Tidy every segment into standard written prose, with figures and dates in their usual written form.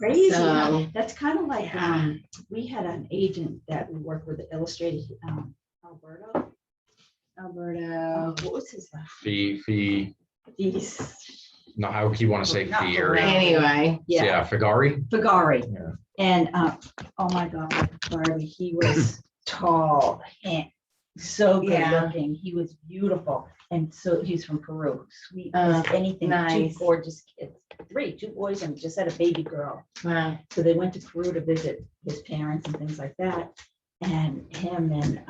crazy. So, That's kind of like yeah. we had an agent that we worked with that illustrated Alberto. What was his last name? Fee. No, how would you want to say Not fee or Anyway, yeah, Figari. Figari. Yeah. And oh my God, Barbie, he was tall and so good Yeah. looking. He was beautiful. And so he's from Peru, sweet as anything. nice. Two gorgeous kids, two boys, and just had a baby girl. wow. So they went to Peru to visit his parents and things like that. And him and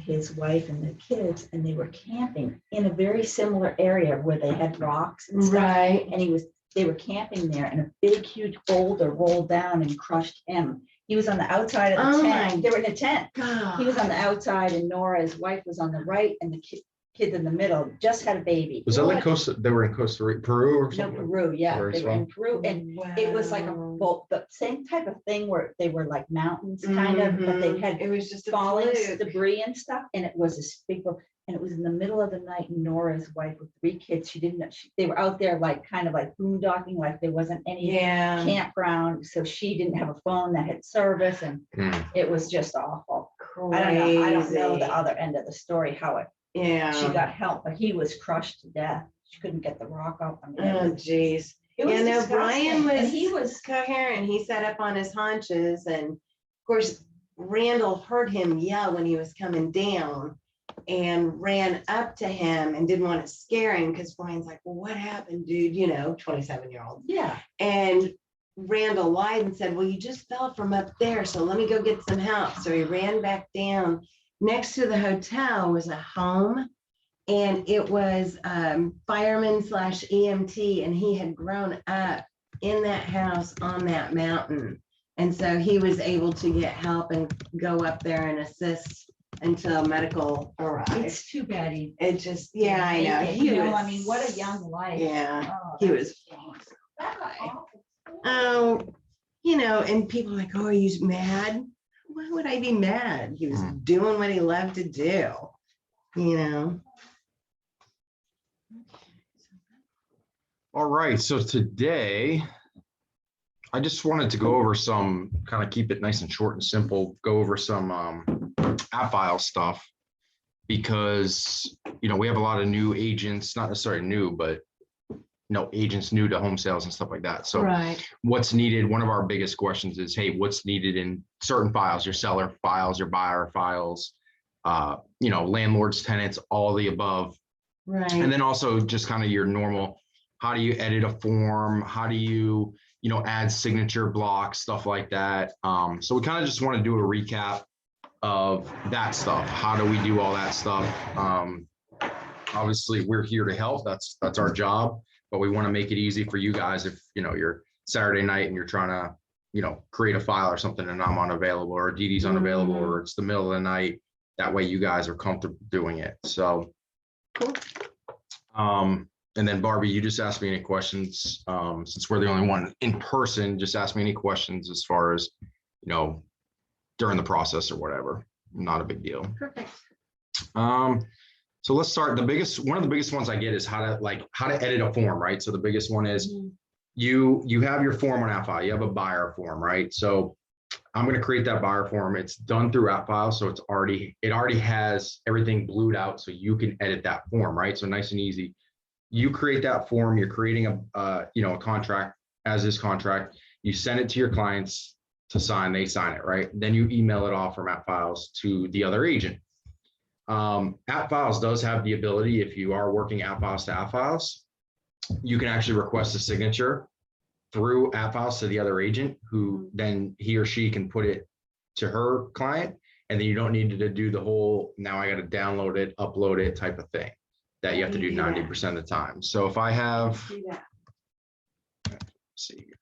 his wife and the kids, and they were camping in a very similar area where they had rocks and stuff. Right. And they were camping there, and a big, huge boulder rolled down and crushed him. He was on the outside of the tent. They were in a tent. God. He was on the outside, and Nora, his wife, was on the right, and the kid in the middle just had a baby. Was that like they were in Costa Rica, Peru or No, something? Peru, yeah, Where they he's were in from? Peru, and it was like the same type of thing where they were like mountains, kind of, but they had It was just a falling fluke. debris and stuff, and it was this big, and it was in the middle of the night. And Nora's wife with 3 kids, she didn't know, they were out there like kind of like boondocking, like there wasn't any Yeah. campground, so she didn't have a phone that had service, and it was just awful. Crazy. I don't know the other end of the story, how Yeah. she got help, but he was crushed to death. She couldn't get the rock up. I mean, Oh, geez. it was Yeah, no, Brian disgusting. And was he was coherent. He sat up on his haunches, and of course, Randall heard him yell when he was coming down and ran up to him and didn't want to scare him because Brian's like, well, what happened, dude? 27-year-old. yeah. And Randall lied and said, well, you just fell from up there, so let me go get some help. So he ran back down. Next to the hotel was a home, and it was fireman/EMT, and he had grown up in that house on that mountain. And so he was able to get help and go up there and assist until medical arrived. It's too bad he. It just, yeah, I know. He was, I mean, what a young life. Yeah, Oh, he that's was. awful. Oh, and people are like, oh, are you mad? Why would I be mad? He was doing what he loved to do, All right, so today I just wanted to go over some, kind of keep it nice and short and simple, go over some AppFiles stuff, because we have a lot of new agents, not necessarily new, but agents new to home sales and stuff like that. So right. What's needed, one of our biggest questions is, hey, what's needed in certain files, your seller files, your buyer files, landlords, tenants, all the above. Right. And then also just kind of your normal, how do you edit a form? How do you, add signature blocks, stuff like that. So we kind of just want to do a recap of that stuff. How do we do all that stuff? Obviously we're here to help. That's our job, but we want to make it easy for you guys. If, you're Saturday night and you're trying to, create a file or something and I'm unavailable, or Dee Dee's unavailable, or it's the middle of the night. That way you guys are comfortable doing it. So, cool. And then Barbie, you just asked me any questions, since we're the only one in person, just ask me any questions as far as, during the process or whatever. Not a big deal. Perfect. So let's start. One of the biggest ones I get is how to edit a form, right? So the biggest one is you have your form on AppFile, you have a buyer form, right? So I'm going to create that buyer form. It's done through AppFile, so it already has everything blued out, so you can edit that form, right? So nice and easy. You create that form. You're creating a contract, as is contract. You send it to your clients to sign. They sign it, right? Then you email it off from AppFiles to the other agent. AppFiles does have the ability, if you are working AppFiles to AppFiles, you can actually request a signature through AppFiles to the other agent, who then he or she can put it to her client, and then you don't need to do the whole, now I got to download it, upload it type of thing that you have to do 90% of the time. So if I have, let's see here.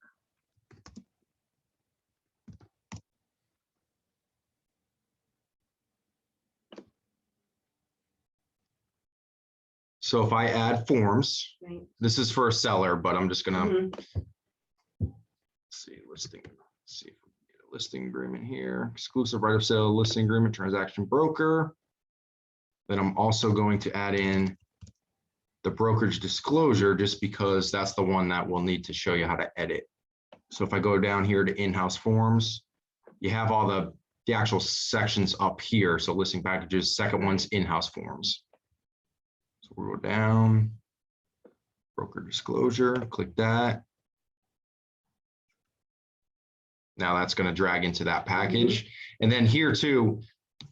So if I add forms, Right. this is for a seller, but I'm just gonna see listing. Let's see if we can get a listing agreement here. Exclusive right of sale listing agreement, transaction broker. Then I'm also going to add in the brokerage disclosure, just because that's the one that we'll need to show you how to edit So if I go down here to in-house forms, you have all the actual sections up here. So listing packages, second one's in-house forms. So we'll go down, broker disclosure, click that. Now that's going to drag into that package. And then here too,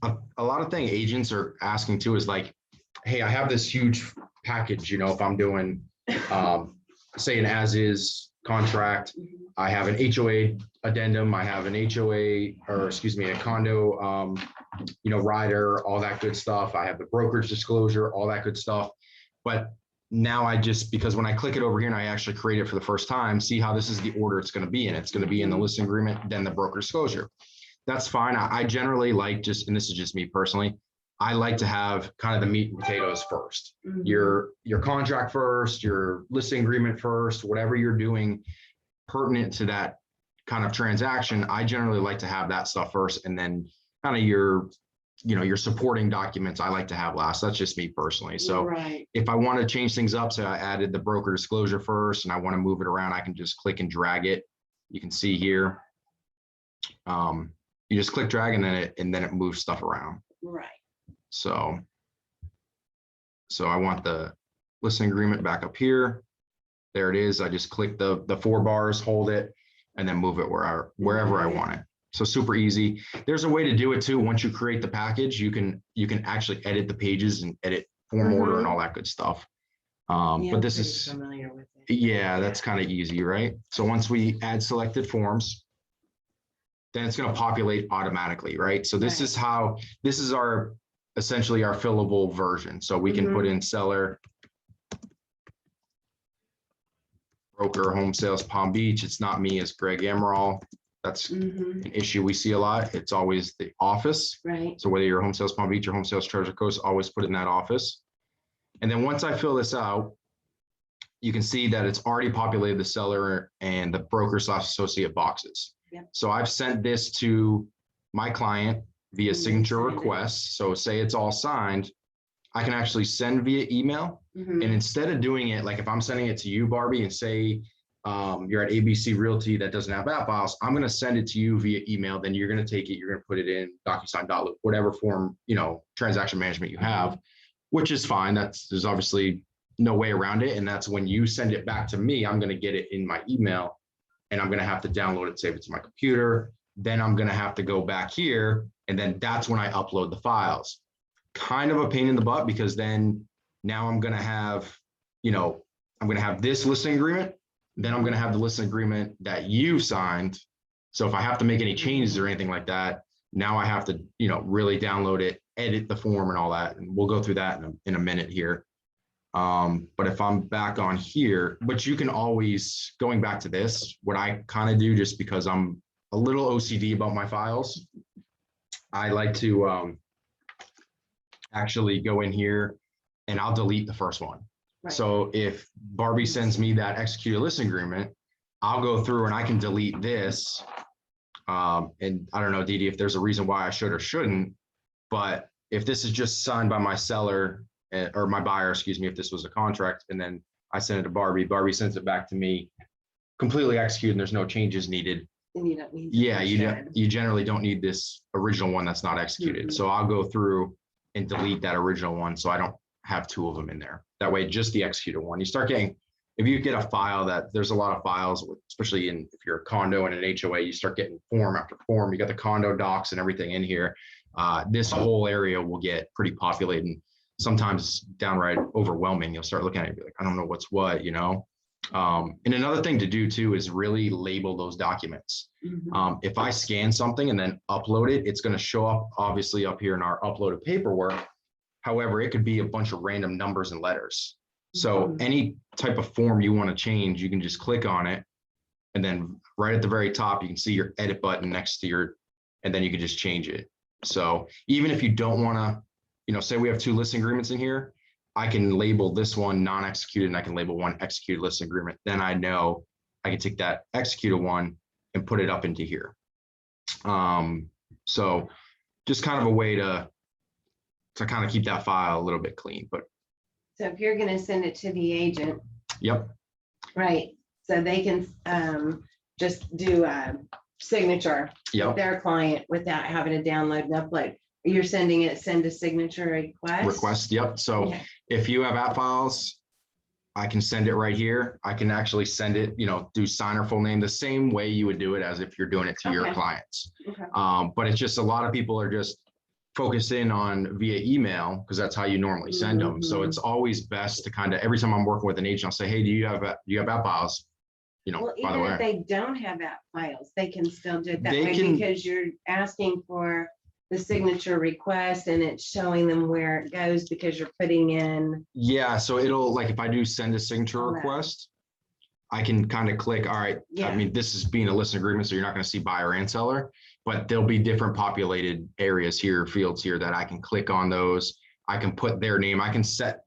a lot of things agents are asking too is like, hey, I have this huge package, you know, if I'm doing, say an as-is contract, I have an HOA addendum, I have an HOA, or excuse me, a condo, you know, rider, all that good stuff. I have the brokerage disclosure, all that good stuff. But now I just, because when I click it over here and I actually create it for the first time, see how this is the order it's going to be in. It's going to be in the listing agreement, then the broker disclosure. That's fine. I generally like just, and this is just me personally, I like to have kind of the meat and potatoes first. Your contract first, your listing agreement first, whatever you're doing pertinent to that kind of transaction. I generally like to have that stuff first, and then kind of your, you know, your supporting documents I like to have last. That's just me personally. So if I want to change things up, so I added the broker disclosure first and I want to move it around, I can just click and drag it. You can see here. You just click drag and then it moves stuff around. Right. So I want the listing agreement back up here. There it is. I just click the 4 bars, hold it, and then move it wherever I want it. So super easy. There's a way to do it too. Once you create the package, you can actually edit the pages and edit form order and all that good stuff. But this is familiar with it. Yeah, that's kind of easy, right? So once we add selected forms, then it's going to populate automatically, right? So this is how, this is our, essentially our fillable version. So we can put in seller, broker, home sales, Palm Beach. It's not me, it's Greg Amaral. That's an issue we see a lot. It's always the office. Right. So whether you're home sales Palm Beach or home sales Treasure Coast, always put it in that office. And then once I fill this out, you can see that it's already populated the seller and the broker/associate boxes. Yep. So I've sent this to my client via signature request. So say it's all signed, I can actually send via email. And instead of doing it, like if I'm sending it to you, Barbie, and say you're at ABC Realty that doesn't have AppFiles, I'm going to send it to you via email. Then you're going to take it, you're going to put it in DocuSign, whatever form, you know, transaction management you have, which is fine. There's obviously no way around it. And that's when you send it back to me, I'm going to get it in my email and I'm going to have to download it, save it to my computer. Then I'm going to have to go back here. And then that's when I upload the files. Kind of a pain in the butt, because then now I'm going to have, you know, I'm going to have this listing agreement. Then I'm going to have the listing agreement that you've signed. So if I have to make any changes or anything like that, now I have to, you know, really download it, edit the form and all that. And we'll go through that in a minute here. But if I'm back on here, but you can always, going back to this, what I kind of do, just because I'm a little OCD about my files, I like to actually go in here and I'll delete the first one. Right. So if Barbie sends me that executed listing agreement, I'll go through and I can delete this. And I don't know, Dee Dee, if there's a reason why I should or shouldn't, but if this is just signed by my seller or my buyer, excuse me, if this was a contract, and then I send it to Barbie, Barbie sends it back to me completely executed and there's no changes needed. And you don't need you generally don't need this original one that's not executed. So I'll go through and delete that original one so I don't have 2 of them in there. That way, just the executed one. You start getting, if you get a file that there's a lot of files, especially if you're a condo and an HOA, you start getting form after form. You got the condo docs and everything in here. This whole area will get pretty populated and sometimes downright overwhelming. You'll start looking at it and be like, I don't know what's what, you know? And another thing to do too is really label those documents. If I scan something and then upload it, it's going to show up obviously up here in our uploaded paperwork. However, it could be a bunch of random numbers and letters. So any type of form you want to change, you can just click on it. And then right at the very top, you can see your edit button next to your, and then you can just change it. So even if you don't want to, you know, say we have 2 listing agreements in here, I can label this one non-executed and I can label one executed listing agreement. Then I know I can take that executed one and put it up into here. So just kind of a way to kind of keep that file a little bit clean. But so if you're going to send it to the agent, yep, right, so they can just do a signature with Yep, their client without having to download and upload. You're sending it, send a signature request, yep. So Okay. if you have AppFiles, I can send it right here. I can actually send it, do signer full name the same way you would do it as if you're doing it to your Okay. clients. Okay. But it's just a lot of people are just focused in on via email because that's how you normally send them. So Mhm. it's always best to kind of, every time I'm working with an agent, I'll say, hey, do you have AppFiles? Well, By the even if way, they don't have app files, they can still do it that They way can- because you're asking for the signature request and it's showing them where it goes because you're putting in. yeah. So it'll, like, if I do send a signature All that. request, I can kind of click, all right. I Yeah. mean, this is being a listing agreement, so you're not going to see buyer and seller, but there'll be different populated areas here, fields here that I can click on those. I can put their name. I can set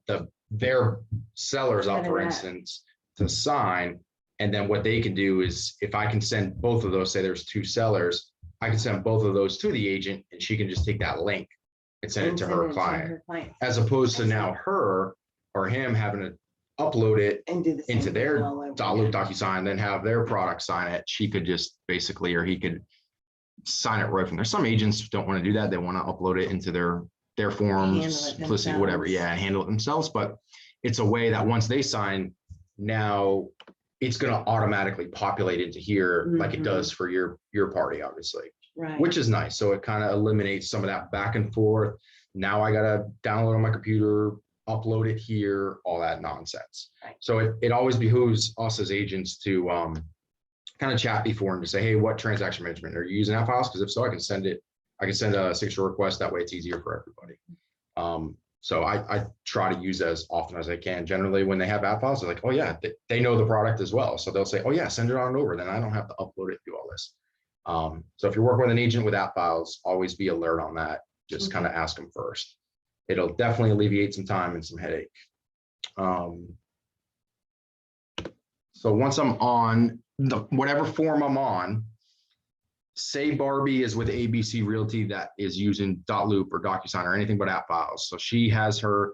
their sellers up, Set for it up. instance, to sign. And then what they can do is, if I can send both of those, say there's 2 sellers, I can send both of those to the agent and she can just take that link and send it to her client, as opposed to now her or him having to upload it And do the same into thing their all over .loop again. DocuSign, then have their product sign it. She could just basically, or he could sign it right from there. Some agents don't want to do that. They want to upload it into their Handle forms, it simplicity, whatever. themselves. Yeah, handle it themselves. But it's a way that once they sign, now it's going to automatically populate into here like it Mhm. does for your party, obviously, Right. which is nice. So it kind of eliminates some of that back and forth. Now I got to download on my computer, upload it here, all that nonsense. Right. So it always behooves us as agents to kind of chat before and to say, hey, what transaction management are you using AppFiles? Because if so, I can send a signature request. That way it's easier for everybody. So I try to use it as often as I can. Generally, when they have AppFiles, they're like, oh yeah, they know the product as well. So they'll say, oh yeah, send it on over. Then I don't have to upload it, do all this. So if you're working with an agent with AppFiles, always be alert on that. Just kind of ask them first. It'll definitely alleviate some time and some headache. So once I'm on whatever form I'm on, say Barbie is with ABC Realty that is using .loop or DocuSign or anything but AppFiles. So she has her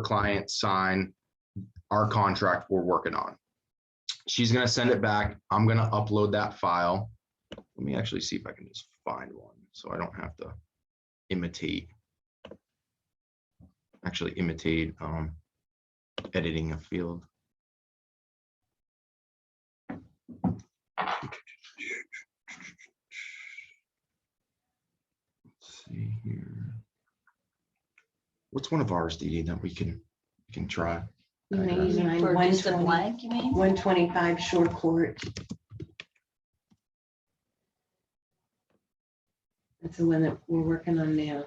client sign our contract we're working on. She's going to send it back. I'm going to upload that file. Let me actually see if I can just find one so I don't have to imitate editing a field. Let's see here. What's one of ours, Dee, that we can try? You may use mine, For just a 120 blank, you mean? 125 short court. That's the one that we're working on now.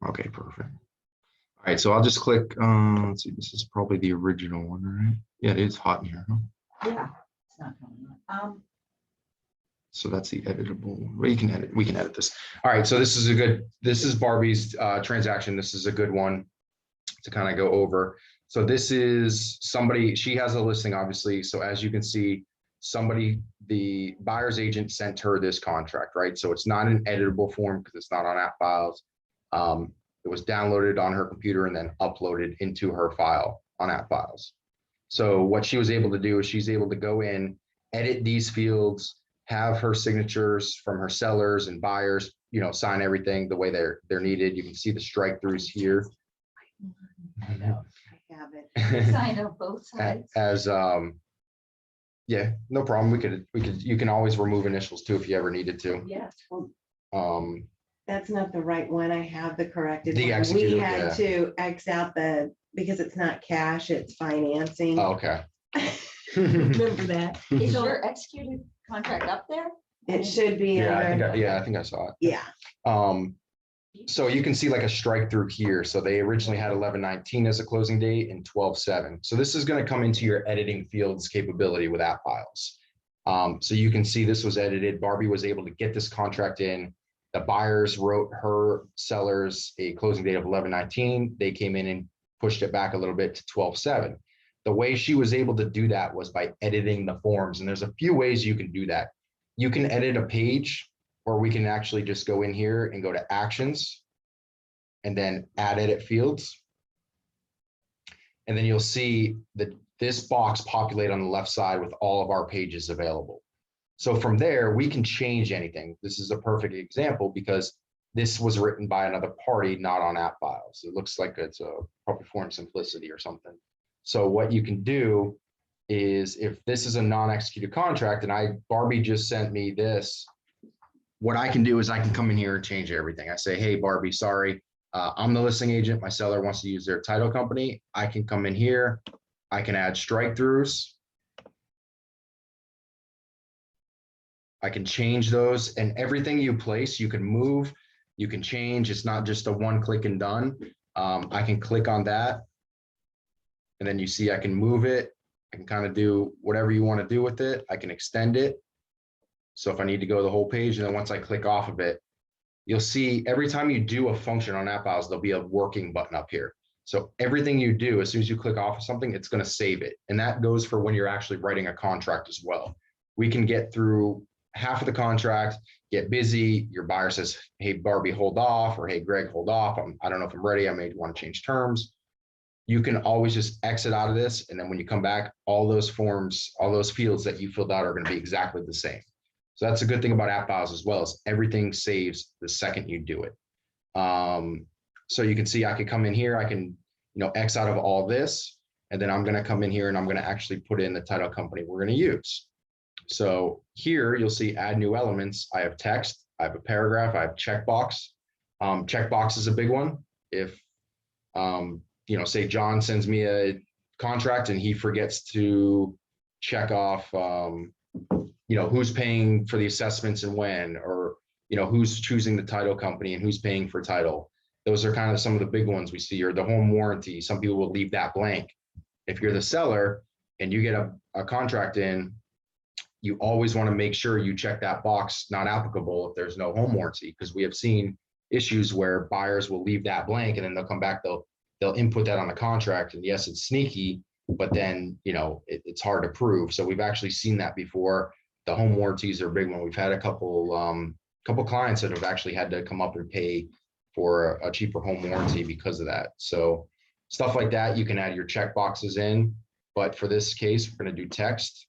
Okay, perfect. All right, so I'll just click. Let's see, this is probably the original one, right? Yeah, it is hot in here, huh? Yeah. It's not coming up. So that's the editable. Well, we can edit this. All right, so this is Barbie's transaction. This is a good one to kind of go over. So this is somebody, she has a listing, obviously. So as you can see, the buyer's agent sent her this contract, right? So it's not an editable form because it's not on AppFiles. It was downloaded on her computer and then uploaded into her file on AppFiles. So what she was able to do is she's able to go in, edit these fields, have her signatures from her sellers and buyers, sign everything the way they're needed. You can see the strike throughs here. I know, I have it. Sign on both sides. As yeah, no problem. You can always remove initials too if you ever needed to. Yes. That's not the right one. I have the corrected The one. We executed, had yeah. to X out because it's not cash, it's financing. Oh, okay. Remember that? Is your executed contract up there? It should be. Yeah, under- I think I saw it. Yeah. So you can see like a strike through here. So they originally had 11/19 as a closing date and 12/7. So this is going to come into your editing fields capability with AppFiles. So you can see this was edited. Barbie was able to get this contract in. The buyers wrote her sellers a closing date of 11/19. They came in and pushed it back a little bit to 12/7. The way she was able to do that was by editing the forms. And there's a few ways you can do that. You can edit a page, or we can actually just go in here and go to actions and then add edit fields. And then you'll see that this box populate on the left side with all of our pages available. So from there, we can change anything. This is a perfect example because this was written by another party, not on AppFiles. It looks like it's a proper form simplicity or something. So what you can do is if this is a non-executed contract and Barbie just sent me this, what I can do is I can come in here and change everything. I say, hey, Barbie, sorry, I'm the listing agent. My seller wants to use their title company. I can come in here. I can add strike throughs. I can change those, and everything you place, you can move, you can change. It's not just a one click and done. I can click on that. And then you see I can move it. I can kind of do whatever you want to do with it. I can extend it. So if I need to go the whole page, and then once I click off of it, you'll see every time you do a function on AppFiles, there'll be a working button up here. So everything you do, as soon as you click off of something, it's going to save it. And that goes for when you're actually writing a contract as well. We can get through half of the contract, get busy. Your buyer says, hey, Barbie, hold off, or hey, Greg, hold off. I don't know if I'm ready. I may want to change terms. You can always just exit out of this. And then when you come back, all those forms, all those fields that you filled out are going to be exactly the same. So that's a good thing about AppFiles as well, is everything saves the second you do it. So you can see I could come in here, I can, X out of all this, and then I'm going to come in here and I'm going to actually put in the title company we're going to use. So here you'll see add new elements. I have text, I have a paragraph, I have checkbox. Checkbox is a big one. If, say John sends me a contract and he forgets to check off, who's paying for the assessments and when, or, who's choosing the title company and who's paying for title. Those are kind of some of the big ones we see, or the home warranty. Some people will leave that blank. If you're the seller and you get a contract in, you always want to make sure you check that box, not applicable, if there's no home warranty, because we have seen issues where buyers will leave that blank and then they'll come back, they'll input that on the contract. And yes, it's sneaky, but then, it's hard to prove. So we've actually seen that before. The home warranties are a big one. We've had a couple clients that have actually had to come up and pay for a cheaper home warranty because of that. So stuff like that, you can add your check boxes in, but for this case, we're going to do text.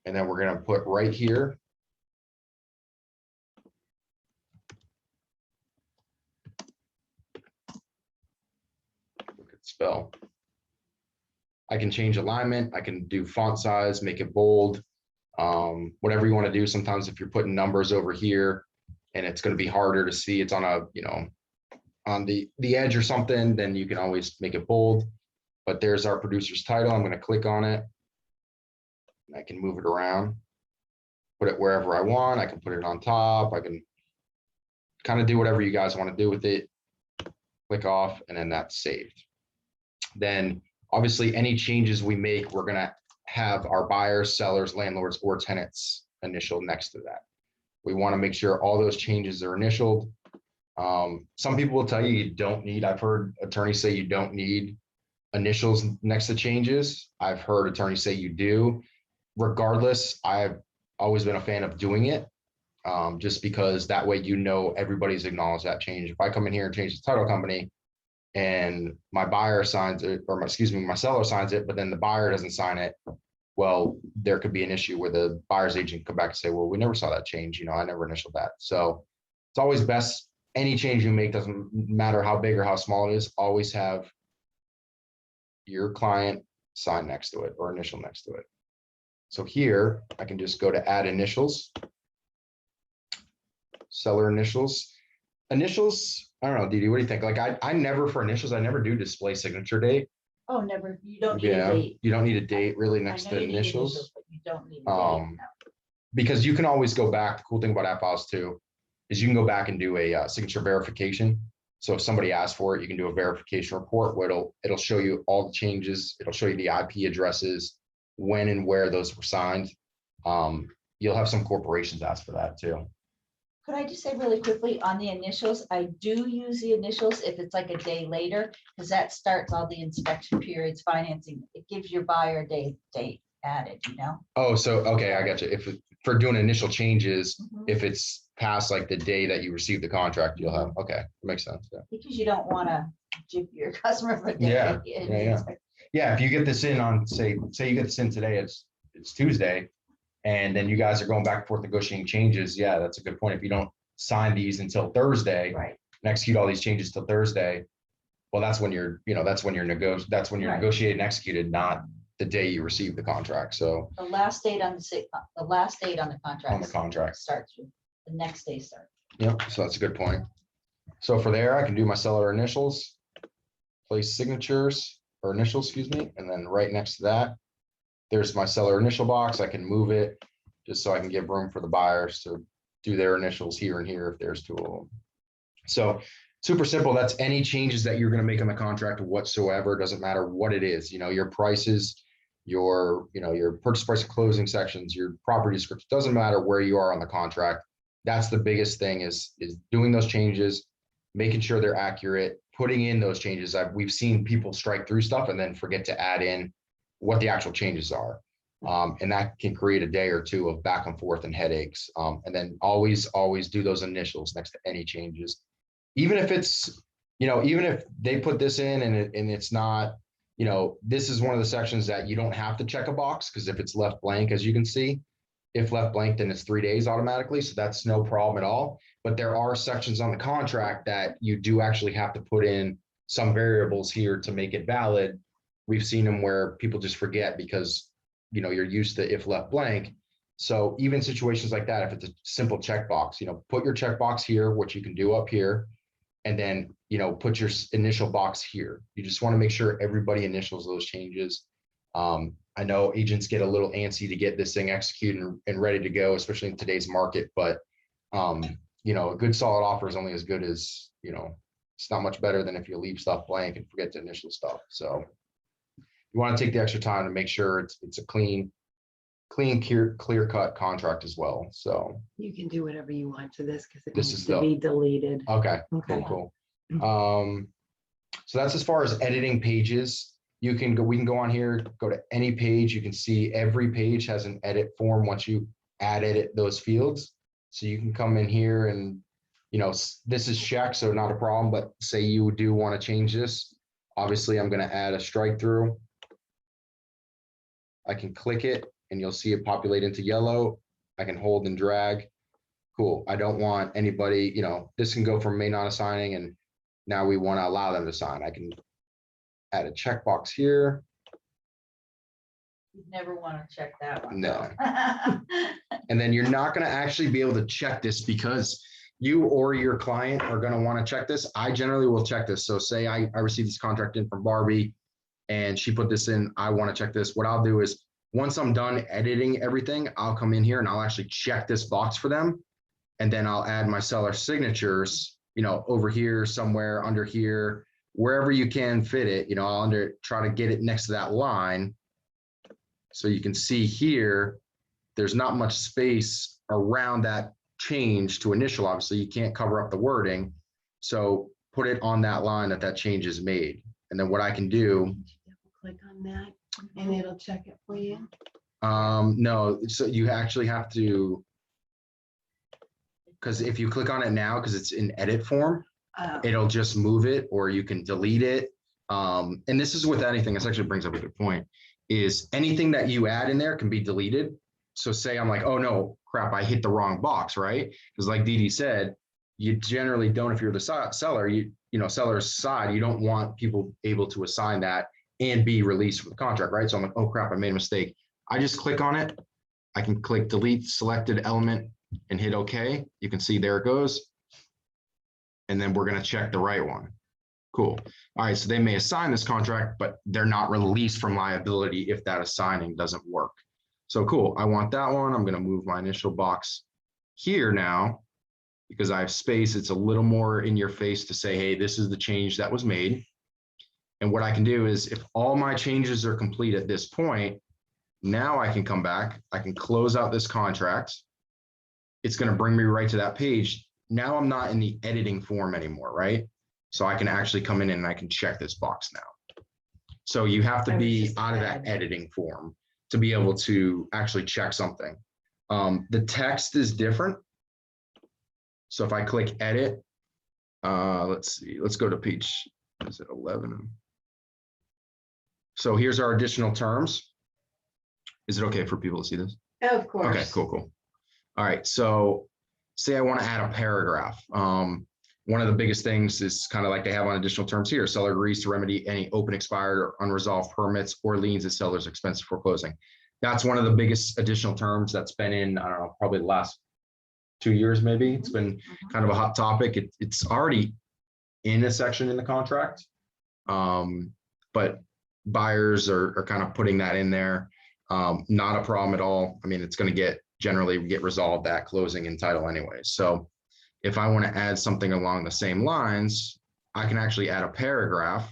And then we're going to put right here, look at spell. I can change alignment. I can do font size, make it bold, whatever you want to do. Sometimes if you're putting numbers over here and it's going to be harder to see, it's on on the edge or something, then you can always make it bold. But there's our producer's title. I'm going to click on it. I can move it around, put it wherever I want. I can put it on top. I can kind of do whatever you guys want to do with it. Click off, and then that's saved. Then obviously any changes we make, we're going to have our buyers, sellers, landlords, or tenants initial next to that. We want to make sure all those changes are initialed. Some people will tell you don't need, I've heard attorneys say you don't need initials next to changes. I've heard attorneys say you do. Regardless, I've always been a fan of doing it, just because that way everybody's acknowledged that change. If I come in here and change the title company and my buyer signs it, or my seller signs it, but then the buyer doesn't sign it, well, there could be an issue where the buyer's agent come back and say, well, we never saw that change. I never initialed that. So it's always best, any change you make, doesn't matter how big or how small it is, always have your client sign next to it or initial next to it. So here I can just go to add initials, seller initials. Initials, I don't know, Dee Dee, what do you think? Like I never, for initials, I never do display signature date. Oh, never, you don't need a date. You don't need a date really next to initials. But you don't need a date. No. Because you can always go back. The cool thing about AppFiles too is you can go back and do a signature verification. So if somebody asks for it, you can do a verification report where it'll show you all the changes. It'll show you the IP addresses, when and where those were signed. You'll have some corporations ask for that too. Could I just say really quickly on the initials, I do use the initials if it's like a day later, because that starts all the inspection periods, financing. It gives your buyer date added, Oh, so, okay, I got you. If for doing initial changes, if it's past like the day that you receive the contract, you'll have, okay, that makes sense. Yeah. Because you don't want to give your customer for a day. Yeah. If you get this in on, say you get this in today, it's Tuesday. and then you guys are going back and forth negotiating changes, yeah, that's a good point. If you don't sign these until Thursday, Right. and execute all these changes till Thursday, well, that's when you're negotiated and executed, not the day you receive the contract. So The last date on the last date on the contract. on the contract. Starts with the next day start. Yep, so that's a good point. So for there, I can do my seller initials, place signatures or initials, excuse me, and then right next to that, there's my seller initial box. I can move it just so I can give room for the buyers to do their initials here and here if there's two of them. So super simple. That's any changes that you're going to make on the contract whatsoever. Doesn't matter what it is, your prices, your purchase price and closing sections, your property description, doesn't matter where you are on the contract. That's the biggest thing is doing those changes, making sure they're accurate, putting in those changes. We've seen people strike through stuff and then forget to add in what the actual changes are. And that can create a day or two of back and forth and headaches. And then always do those initials next to any changes. Even if it's, even if they put this in and it's not, this is one of the sections that you don't have to check a box, because if it's left blank, as you can see, if left blank, then it's 3 days automatically. So that's no problem at all. But there are sections on the contract that you do actually have to put in some variables here to make it valid. We've seen them where people just forget because, you're used to if left blank. So even situations like that, if it's a simple checkbox, put your checkbox here, which you can do up here, and then, put your initial box here. You just want to make sure everybody initials those changes. I know agents get a little antsy to get this thing executed and ready to go, especially in today's market, but a good solid offer is only as good as, it's not much better than if you leave stuff blank and forget to initial stuff. So you want to take the extra time to make sure it's a clean, clear cut contract as well. So You can do whatever you want to this because it This needs is to the- be deleted. okay, Okay. cool. So that's as far as editing pages. We can go on here, go to any page. You can see every page has an edit form once you edit those fields. So you can come in here and, this is checked, so not a problem, but say you do want to change this. Obviously, I'm going to add a strike through. I can click it and you'll see it populate into yellow. I can hold and drag. Cool. I don't want anybody, this can go from may not assigning, and now we want to allow them to sign. I can add a checkbox here. You never want to check that one. No. And then you're not going to actually be able to check this because you or your client are going to want to check this. I generally will check this. So say I received this contract in from Barbie and she put this in, I want to check this. What I'll do is once I'm done editing everything, I'll come in here and I'll actually check this box for them. And then I'll add my seller signatures, over here, somewhere under here, wherever you can fit it, I'll try to get it next to that line. So you can see here, there's not much space around that change to initial. Obviously, you can't cover up the wording. So put it on that line that change is made. And then what I can do. Click on that and it'll check it for you. No, so you actually have to, because if you click on it now, because it's in edit form, it'll just move it, or you can delete it. And this is with anything. This actually brings up a good point, is anything that you add in there can be deleted. So say I'm like, oh no, crap, I hit the wrong box, right? Because like Dee Dee said, you generally don't, if you're the seller, seller's side, you don't want people able to assign that and be released from the contract, right? So I'm like, oh crap, I made a mistake. I just click on it. I can click delete selected element and hit OK. You can see there it goes. And then we're going to check the right one. Cool. All right. So they may assign this contract, but they're not released from liability if that assigning doesn't work. So cool. I want that one. I'm going to move my initial box here now because I have space. It's a little more in your face to say, hey, this is the change that was made. And what I can do is if all my changes are complete at this point, now I can come back. I can close out this contract. It's going to bring me right to that page. Now I'm not in the editing form anymore, right? So I can actually come in and I can check this box now. So you have to be out of that editing form to be able to actually check something. The text is different. So if I click edit, let's see, let's go to page, is it 11? So here's our additional terms. Is it okay for people to see this? Oh, of course. Okay, cool. All right, so say I want to add a paragraph. One of the biggest things is kind of like they have on additional terms here. Seller agrees to remedy any open, expired, or unresolved permits or liens at seller's expense before closing. That's one of the biggest additional terms that's been in, I don't know, probably the last 2 years, maybe. It's been kind of a hot topic. It's already in a section in the contract. But buyers are kind of putting that in there. Not a problem at all. I mean, it's going to generally get resolved at closing and title anyway. So if I want to add something along the same lines, I can actually add a paragraph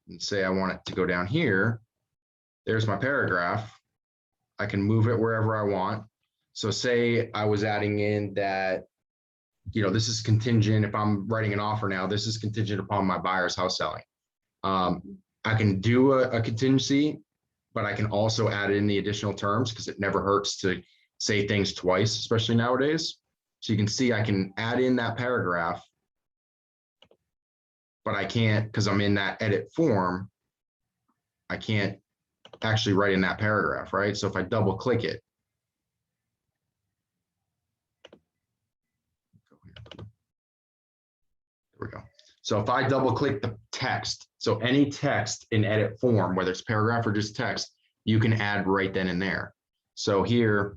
and say I want it to go down here. There's my paragraph. I can move it wherever I want. So say I was adding in that, this is contingent. If I'm writing an offer now, this is contingent upon my buyer's house selling. I can do a contingency, but I can also add in the additional terms because it never hurts to say things twice, especially nowadays. So you can see I can add in that paragraph, but I can't, because I'm in that edit form, I can't actually write in that paragraph, right? So if I double click it, there we go. So if I double click the text, so any text in edit form, whether it's paragraph or just text, you can add right then and there. So here,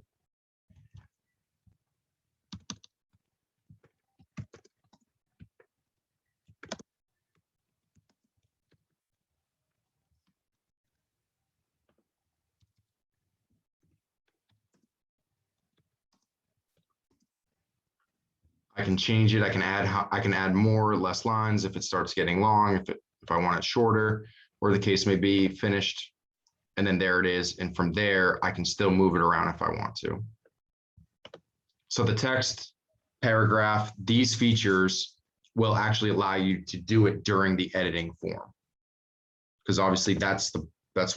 I can change it. I can add more or less lines if it starts getting long, if I want it shorter, or the case may be, finished. And then there it is. And from there, I can still move it around if I want to. So the text, paragraph, these features will actually allow you to do it during the editing form. Because obviously that's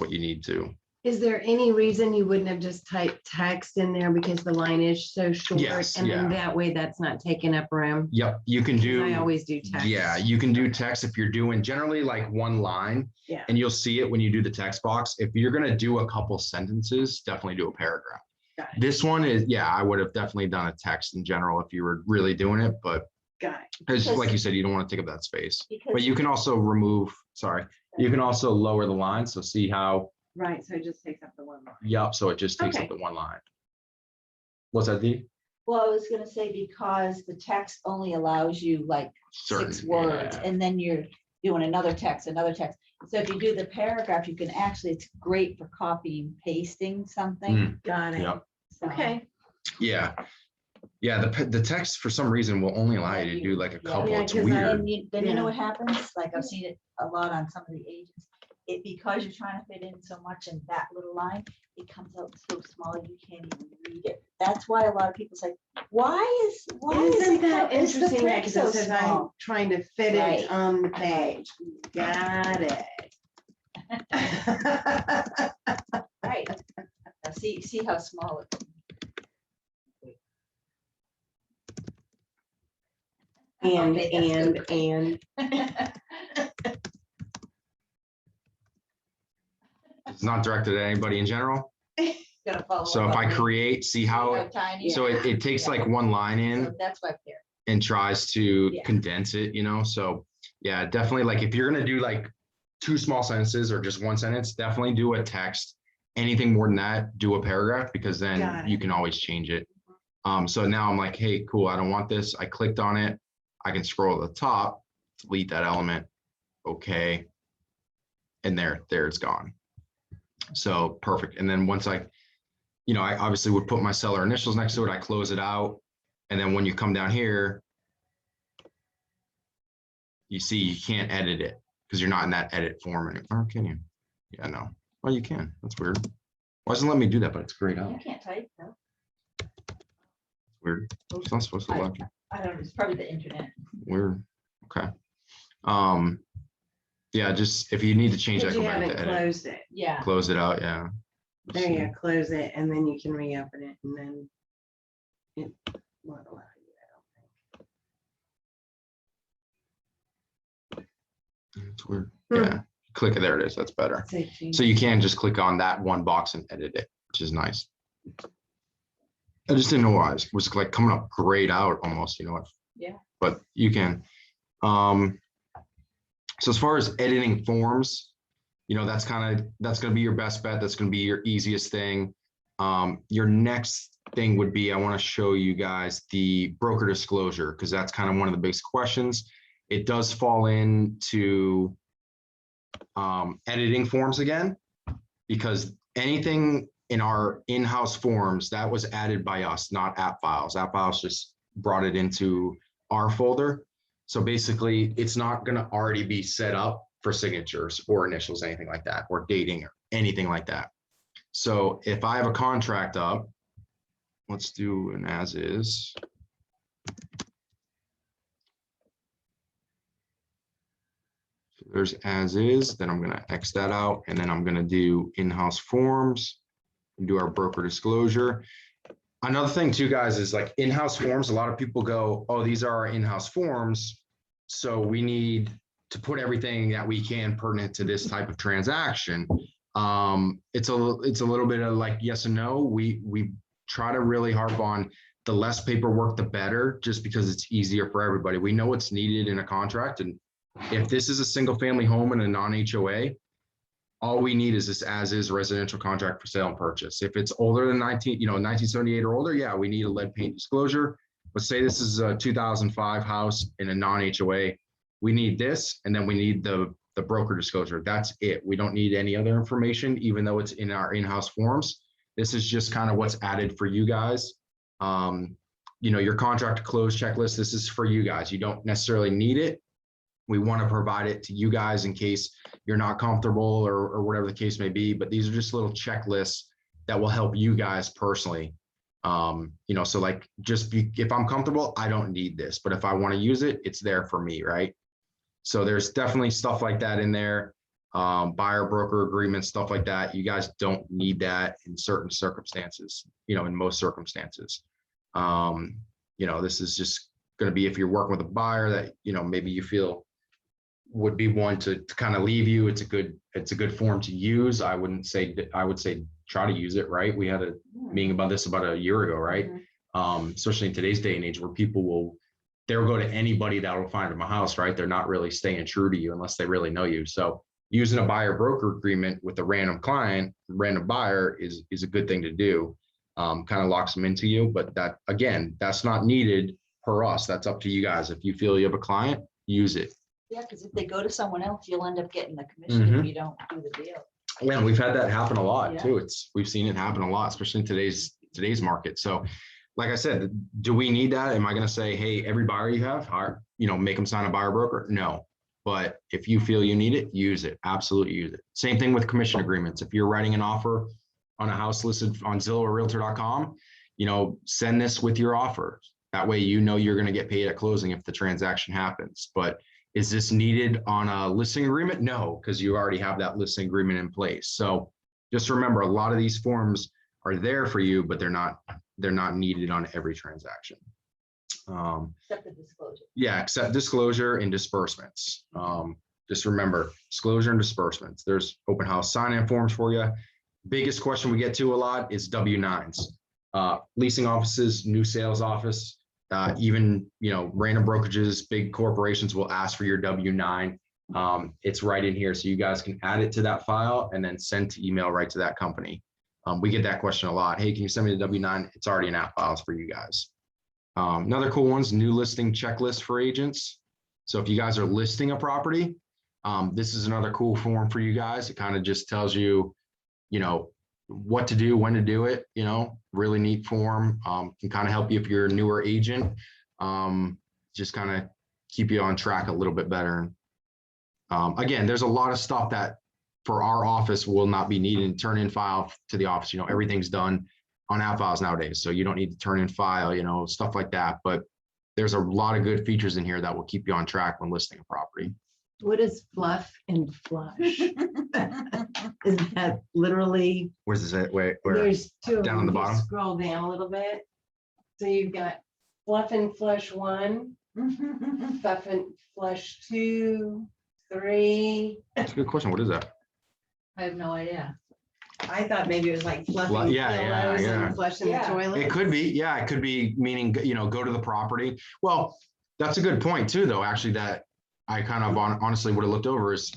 what you need to. Is there any reason you wouldn't have just typed text in there because the line is so short? Yes, and then yeah. that way that's not taking up room? Yep, you can do. I always do text. Yeah, you can do text if you're doing generally like one line. Yeah. And you'll see it when you do the text box. If you're going to do a couple sentences, definitely do a paragraph. Got it. This one is, yeah, I would have definitely done a text in general if you were really doing it, but Got it. it's like you said, you don't want to take up that space. Because But you can also you can also lower the line. So see how, Right. So it just takes up the one line. yep, so it just takes Okay. up the one line. What's that, Dee? Well, I was gonna say, because the text only allows you like 6 words, yeah. and then you're doing another text. So if you do the paragraph, you can actually, it's great for copying, pasting something. Got it. Yep. So- Okay. Yeah. Yeah, the text for some reason will only allow you to do like a couple. Yeah, It's 'cause weird. And then you know Yeah. what happens? Like I've seen it a lot on some of the agents. Because you're trying to fit in so much in that little line, it comes out so small you can't even read it. That's why a lot of people say, why is Isn't that is the interesting? print Because so it says I'm small? trying to fit Right. it on the page. Got it. Right. Now see how small it is. And, Okay, that's and. It's not directed at anybody in general. Gonna follow So up if I on it. create, see how, Tiny. so it takes like one line in So that's why there. and tries to Yeah. condense it, so yeah, definitely, like if you're gonna do like 2 small sentences or just 1 sentence, definitely do a text. Anything more than that, do a paragraph, because Got then it. you can always change it. So now I'm like, hey, cool, I don't want this. I clicked on it. I can scroll to the top, delete that element. Okay. And there it's gone. So perfect. And then once I obviously would put my seller initials next to it, I close it out. And then when you come down here, you see you can't edit it because you're not in that edit form anymore. Or can you? Yeah, no. Well, you can. That's weird. Why doesn't it let me do that? But it's grayed You out. can't type though. Weird. It's not supposed to let you. I don't know, it's probably the internet. Weird. Okay. Yeah, just if you need to change that, Because go you back haven't to edit. closed it. Yeah. Close it out. Yeah. There you go, close it, and then you can reopen it, and then it won't allow you, I don't It's weird. Hmm. Yeah. Click it. There it is. That's better. think. So you can just click on that one box and edit it, which is nice. I just didn't know why it was like coming up grayed out almost, you know what? Yeah. But you can. So as far as editing forms, you know, that's going to be your best bet. That's going to be your easiest thing. Your next thing would be, I want to show you guys the broker disclosure, because that's kind of one of the biggest questions. It does fall into editing forms again, because anything in our in-house forms that was added by us, not AppFiles. AppFiles just brought it into our folder. So basically, it's not going to already be set up for signatures or initials, anything like that, or dating or anything like that. So if I have a contract up, let's do an as is. So there's as is, then I'm going to X that out, and then I'm going to do in-house forms and do our broker disclosure. Another thing too, guys, is like in-house forms. A lot of people go, oh, these are our in-house forms, so we need to put everything that we can pertinent to this type of transaction. It's a little bit of like yes and no. We try to really harp on the less paperwork, the better, just because it's easier for everybody. We know what's needed in a contract, and if this is a single family home and a non-HOA, all we need is this as is residential contract for sale and purchase. If it's older than 1978 or older, yeah, we need a lead paint disclosure. But say this is a 2005 house in a non-HOA, we need this, and then we need the broker disclosure. That's it. We don't need any other information, even though it's in our in-house forms. This is just kind of what's added for you guys. Your contract to close checklist, this is for you guys. You don't necessarily need it. We want to provide it to you guys in case you're not comfortable or whatever the case may be. But these are just little checklists that will help you guys personally. So like if I'm comfortable, I don't need this, but if I want to use it, it's there for me, right? So there's definitely stuff like that in there. Buyer broker agreements, stuff like that. You guys don't need that in certain circumstances, in most circumstances. This is just going to be if you're working with a buyer that, maybe you feel would be one to kind of leave you. It's a good form to use. I would say try to use it, right? We had a meeting about this about a year ago, right? Especially in today's day and age where people they'll go to anybody that will find them a house, right? They're not really staying true to you unless they really know you. So using a buyer broker agreement with a random client, random buyer is a good thing to do. Kind of locks them into you, but that's not needed per us. That's up to you guys. If you feel you have a client, use it. Yeah, because if they go to someone else, you'll end up getting the commission if you don't do the deal. Yeah, we've had that happen a lot Yeah. too. We've seen it happen a lot, especially in today's market. So like I said, do we need that? Am I going to say, hey, every buyer you have, make them sign a buyer broker? No. But if you feel you need it, use it. Absolutely use it. Same thing with commission agreements. If you're writing an offer on a house listed on Zillow or Realtor.com, send this with your offer. That way, you're going to get paid at closing if the transaction happens. But is this needed on a listing agreement? No, because you already have that listing agreement in place. So just remember, a lot of these forms are there for you, but they're not needed on every transaction. Except the disclosure. Yeah, except disclosure and disbursements. Just remember, disclosure and disbursements. There's open house sign-in forms for you. Biggest question we get to a lot is W-9s. Leasing offices, new sales office, even random brokerages, big corporations will ask for your W-9. It's right in here, so you guys can add it to that file and then send to email right to that company. We get that question a lot. Hey, can you send me the W-9? It's already in AppFiles for you guys. Another cool one's new listing checklist for agents. So if you guys are listing a property, this is another cool form for you guys. It kind of just tells you, what to do, when to do it, really neat form. Can kind of help you if you're a newer agent, just kind of keep you on track a little bit better. Again, there's a lot of stuff that for our office will not be needed. Turn in file to the office. Everything's done on AppFiles nowadays, so you don't need to turn in file, stuff like that. But there's a lot of good features in here that will keep you on track when listing a property. What is fluff and flush? Is that literally? Where's this at? Where? There's two of Down them. on the If you bottom? Scroll down a little bit. So you've got fluff and flush 1, fluff and flush 2, 3. That's a good question. What is that? I have no idea. I thought maybe it was like fluffing Yeah, pillows yeah. and flushing the Yeah. toilet. It could be, yeah, it could be meaning, go to the property. Well, that's a good point too, though, actually, that I kind of honestly would have looked over is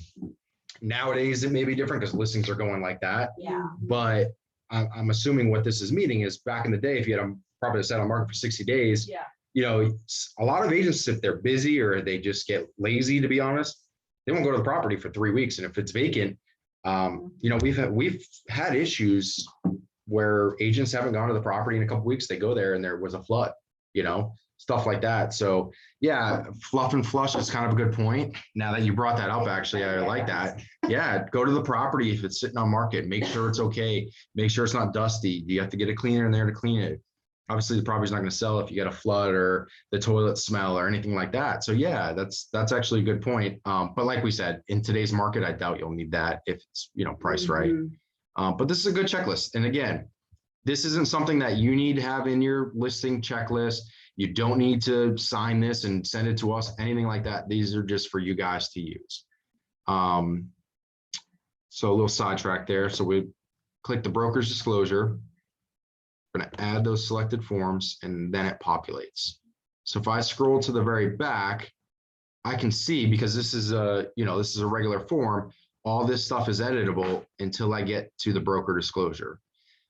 nowadays it may be different because listings are going like that. Yeah. But I'm assuming what this is meaning is back in the day, if you had a property set on market for 60 days, Yeah. a lot of agents, if they're busy or they just get lazy, to be honest, they won't go to the property for 3 weeks. And if it's vacant, we've had issues where agents haven't gone to the property in a couple weeks. They go there and there was a flood, stuff like that. So yeah, fluff and flush is kind of a good point. Now that you brought that up, actually, I like that. Yeah, go to the property if it's sitting on market, make sure it's okay. Make sure it's not dusty. You have to get a cleaner in there to clean it. Obviously, the property's not going to sell if you get a flood or the toilet smell or anything like that. So yeah, that's actually a good point. But like we said, in today's market, I doubt you'll need that if it's priced right. But this is a good checklist. And again, this isn't something that you need to have in your listing checklist. You don't need to sign this and send it to us, anything like that. These are just for you guys to use. So a little sidetrack there. So we click the brokerage disclosure. I'm going to add those selected forms and then it populates. So if I scroll to the very back, I can see, because this is a regular form, all this stuff is editable until I get to the broker disclosure.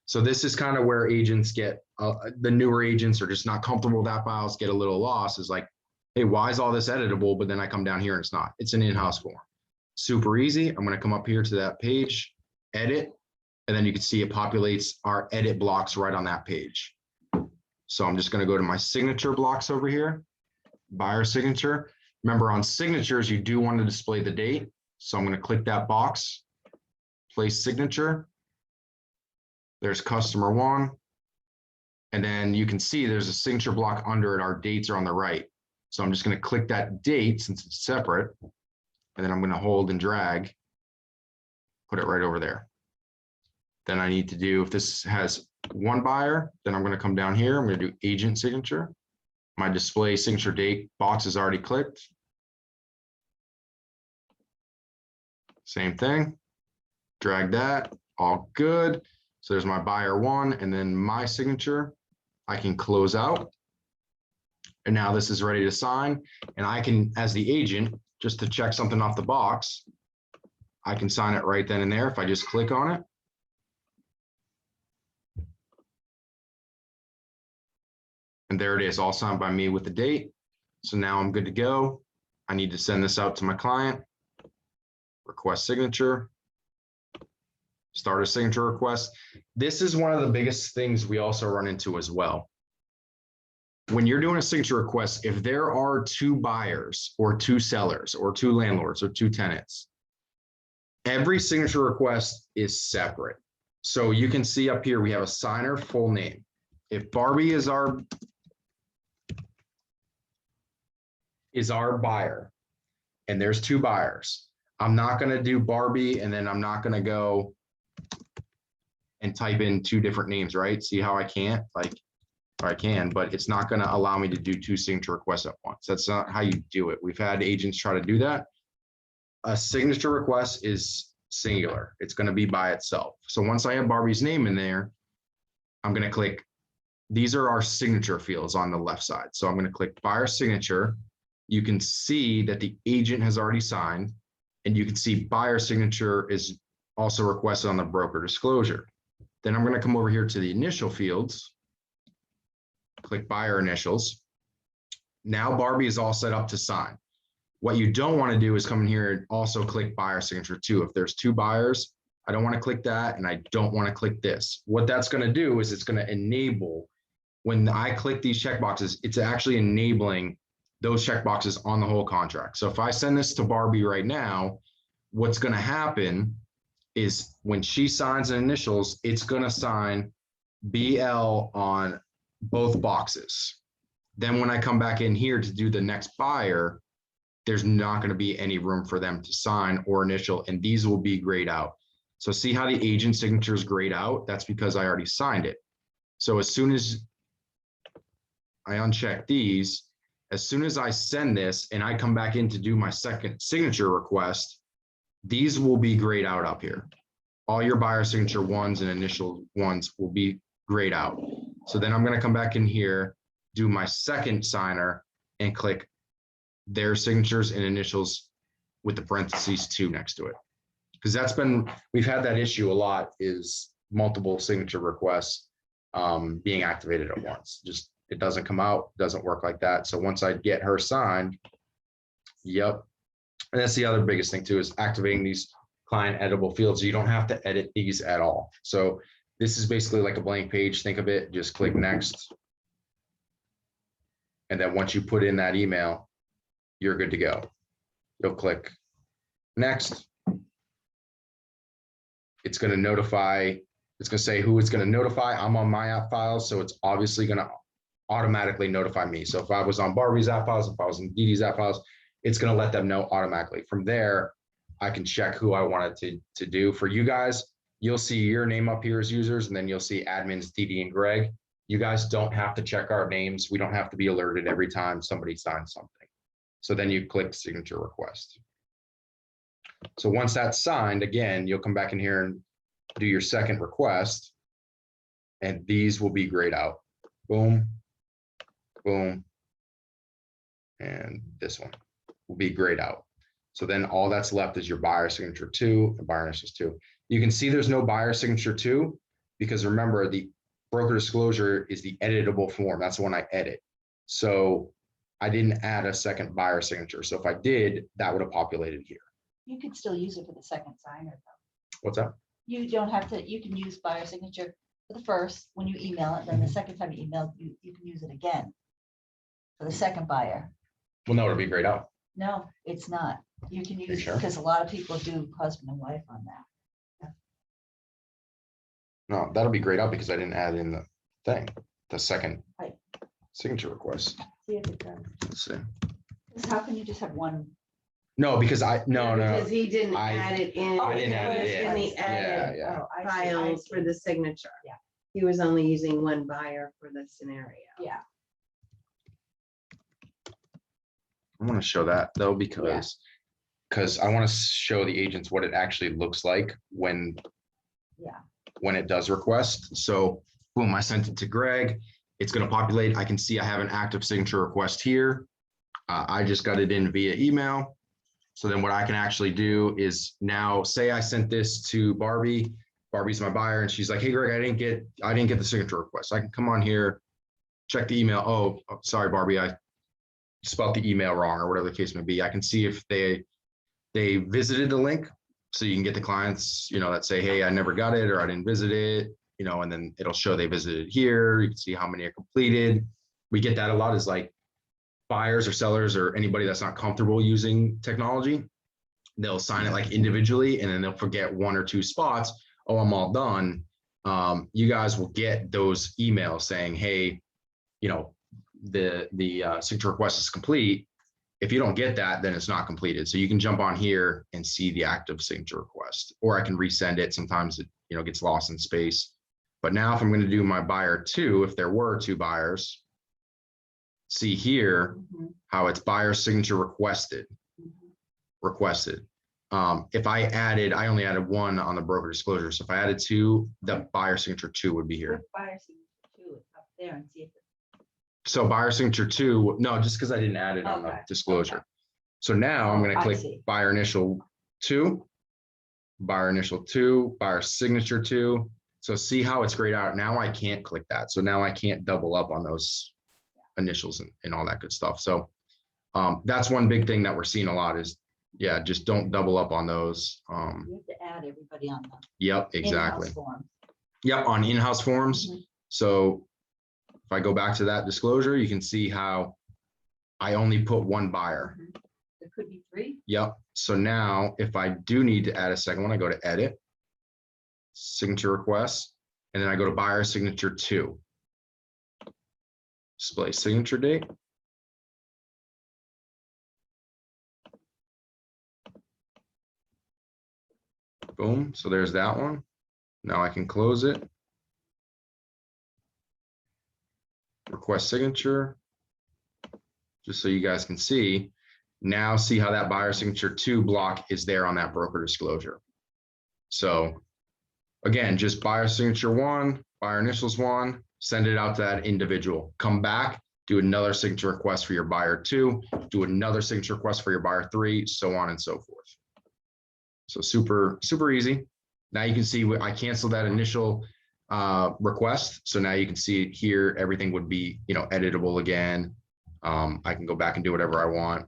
So this is kind of where agents get, the newer agents are just not comfortable with AppFiles, get a little lost, is like, hey, why is all this editable? But then I come down here and it's not. It's an in-house form. Super easy. I'm going to come up here to that page, edit, and then you can see it populates our edit blocks right on that page. So I'm just going to go to my signature blocks over here, buyer signature. Remember, on signatures, you do want to display the date. So I'm going to click that box, place signature. There's customer one. And then you can see there's a signature block under it. Our dates are on the right. So I'm just going to click that date since it's separate. And then I'm going to hold and drag, put it right over there. Then I need to do, if this has one buyer, then I'm going to come down here. I'm going to do agent signature. My display signature date box is already clicked. Same thing, drag that, all good. So there's my buyer one, and then my signature. I can close out. And now this is ready to sign. And I can, as the agent, just to check something off the box, I can sign it right then and there if I just click on it. And there it is, all signed by me with the date. So now I'm good to go. I need to send this out to my client. Request signature. Start a signature request. This is one of the biggest things we also run into as well. When you're doing a signature request, if there are two buyers or two sellers or two landlords or two tenants, every signature request is separate. So you can see up here, we have a signer full name. If Barbie is our buyer and there's two buyers, I'm not going to do Barbie and then I'm not going to go and type in two different names, right? See how I can't? Like, or I can, but it's not going to allow me to do two signature requests at once. That's not how you do it. We've had agents try to do that. A signature request is singular. It's going to be by itself. So once I have Barbie's name in there, I'm going to click. These are our signature fields on the left side. So I'm going to click buyer signature. You can see that the agent has already signed, and you can see buyer signature is also requested on the broker disclosure. Then I'm going to come over here to the initial fields, click buyer initials. Now Barbie is all set up to sign. What you don't want to do is come in here and also click buyer signature too. If there's two buyers, I don't want to click that, and I don't want to click this. What that's going to do is it's going to enable, when I click these checkboxes, it's actually enabling those checkboxes on the whole contract. So if I send this to Barbie right now, what's going to happen is when she signs the initials, it's going to sign BL on both boxes. Then when I come back in here to do the next buyer, there's not going to be any room for them to sign or initial, and these will be grayed out. So see how the agent signature is grayed out? That's because I already signed it. So as soon as I uncheck these, as soon as I send this and I come back in to do my second signature request, these will be grayed out up here. all your buyer signature ones and initial ones will be grayed out. So then I'm going to come back in here, do my second signer and click their signatures and initials with the parentheses 2 next to it. Because we've had that issue a lot, is multiple signature requests being activated at once. Just, it doesn't come out, doesn't work like that. So once I get her signed, yep. And that's the other biggest thing too, is activating these client editable fields. You don't have to edit these at all. So this is basically like a blank page. Think of it, just click next. And then once you put in that email, you're good to go. You'll click next. It's going to notify, it's going to say who it's going to notify. I'm on my AppFiles, so it's obviously going to automatically notify me. So if I was on Barbie's AppFiles, if I was in Dee Dee's AppFiles, it's going to let them know automatically. From there, I can check who I wanted to do. For you guys, you'll see your name up here as users, and then you'll see admins Dee Dee and Greg. You guys don't have to check our names. We don't have to be alerted every time somebody signs something. So then you click signature request. So once that's signed, again, you'll come back in here and do your second request, and these will be grayed out. Boom, boom, and this one will be grayed out. So then all that's left is your buyer signature 2 and buyer initials 2. You can see there's no buyer signature 2 because remember, the broker disclosure is the editable form. That's the one I edit. So I didn't add a second buyer signature. So if I did, that would have populated here. You could still use it for the second signer though. What's that? You don't have to, you can use buyer signature for the first, when you email it, then the second time you email, you can use it again for the second buyer. Well, no, it'll be grayed out. No, it's not. You can use, sure? because a lot of people do husband and wife on that. No, that'll be grayed out because I didn't add in the thing, the second Right. signature request. See if it does. Let's see. 'Cause how can you just have one? No, because no. Because he didn't I- add it in. I didn't add it in the in. edit Yeah. Oh, I see, I files see. for the signature. Yeah. He was only using one buyer for the scenario. Yeah. I want to show that though, because I want to show the agents what it actually looks like when it does request. So boom, I sent it to Greg. It's going to populate. I can see I have an active signature request here. I just got it in via email. So then what I can actually do is now say I sent this to Barbie. Barbie's my buyer, and she's like, "Hey, Greg, I didn't get the signature request." I can come on here, check the email. Oh, sorry, Barbie, I spelled the email wrong, or whatever the case may be. I can see if they visited the link, so you can get the clients, that say, "Hey, I never got it," or "I didn't visit it," and then it'll show they visited here. You can see how many are completed. We get that a lot, is like buyers or sellers or anybody that's not comfortable using technology, they'll sign it like individually, and then they'll forget 1 or 2 spots. Oh, I'm all done. You guys will get those emails saying, "Hey, the signature request is complete." If you don't get that, then it's not completed. So you can jump on here and see the active signature request, or I can resend it. Sometimes it gets lost in space. But now if I'm going to do my buyer 2, if there were 2 buyers, see here how it's buyer signature requested. If I only added 1 on the broker disclosure. So if I added 2, the buyer signature 2 would be here. Put buyer signature 2 up there and see if it. So buyer signature 2, no, just because I didn't add it on the Okay, disclosure. okay. So now I'm going to I click see. buyer initial 2, buyer initial 2, buyer signature 2. So see how it's grayed out. Now I can't click that. So now I can't double up on those initials and all that good stuff. So that's one big thing that we're seeing a lot is, just don't double up on those. You have to add everybody on the Yep, exactly. in-house form. Yep, on in-house forms. Mhm. So if I go back to that disclosure, you can see how I only put 1 buyer. There could be 3. Yep. So now if I do need to add a second one, I go to edit, signature requests, and then I go to buyer signature 2. Display signature date. Boom. So there's that one. Now I can close it. Request signature. Just so you guys can see. Now see how that buyer signature 2 block is there on that broker disclosure. So again, just buyer signature 1, buyer initials 1, send it out to that individual. Come back, do another signature request for your buyer 2, do another signature request for your buyer 3, so on and so forth. So super, super easy. Now you can see I canceled that initial request. So now you can see it here. Everything would be, editable again. I can go back and do whatever I want.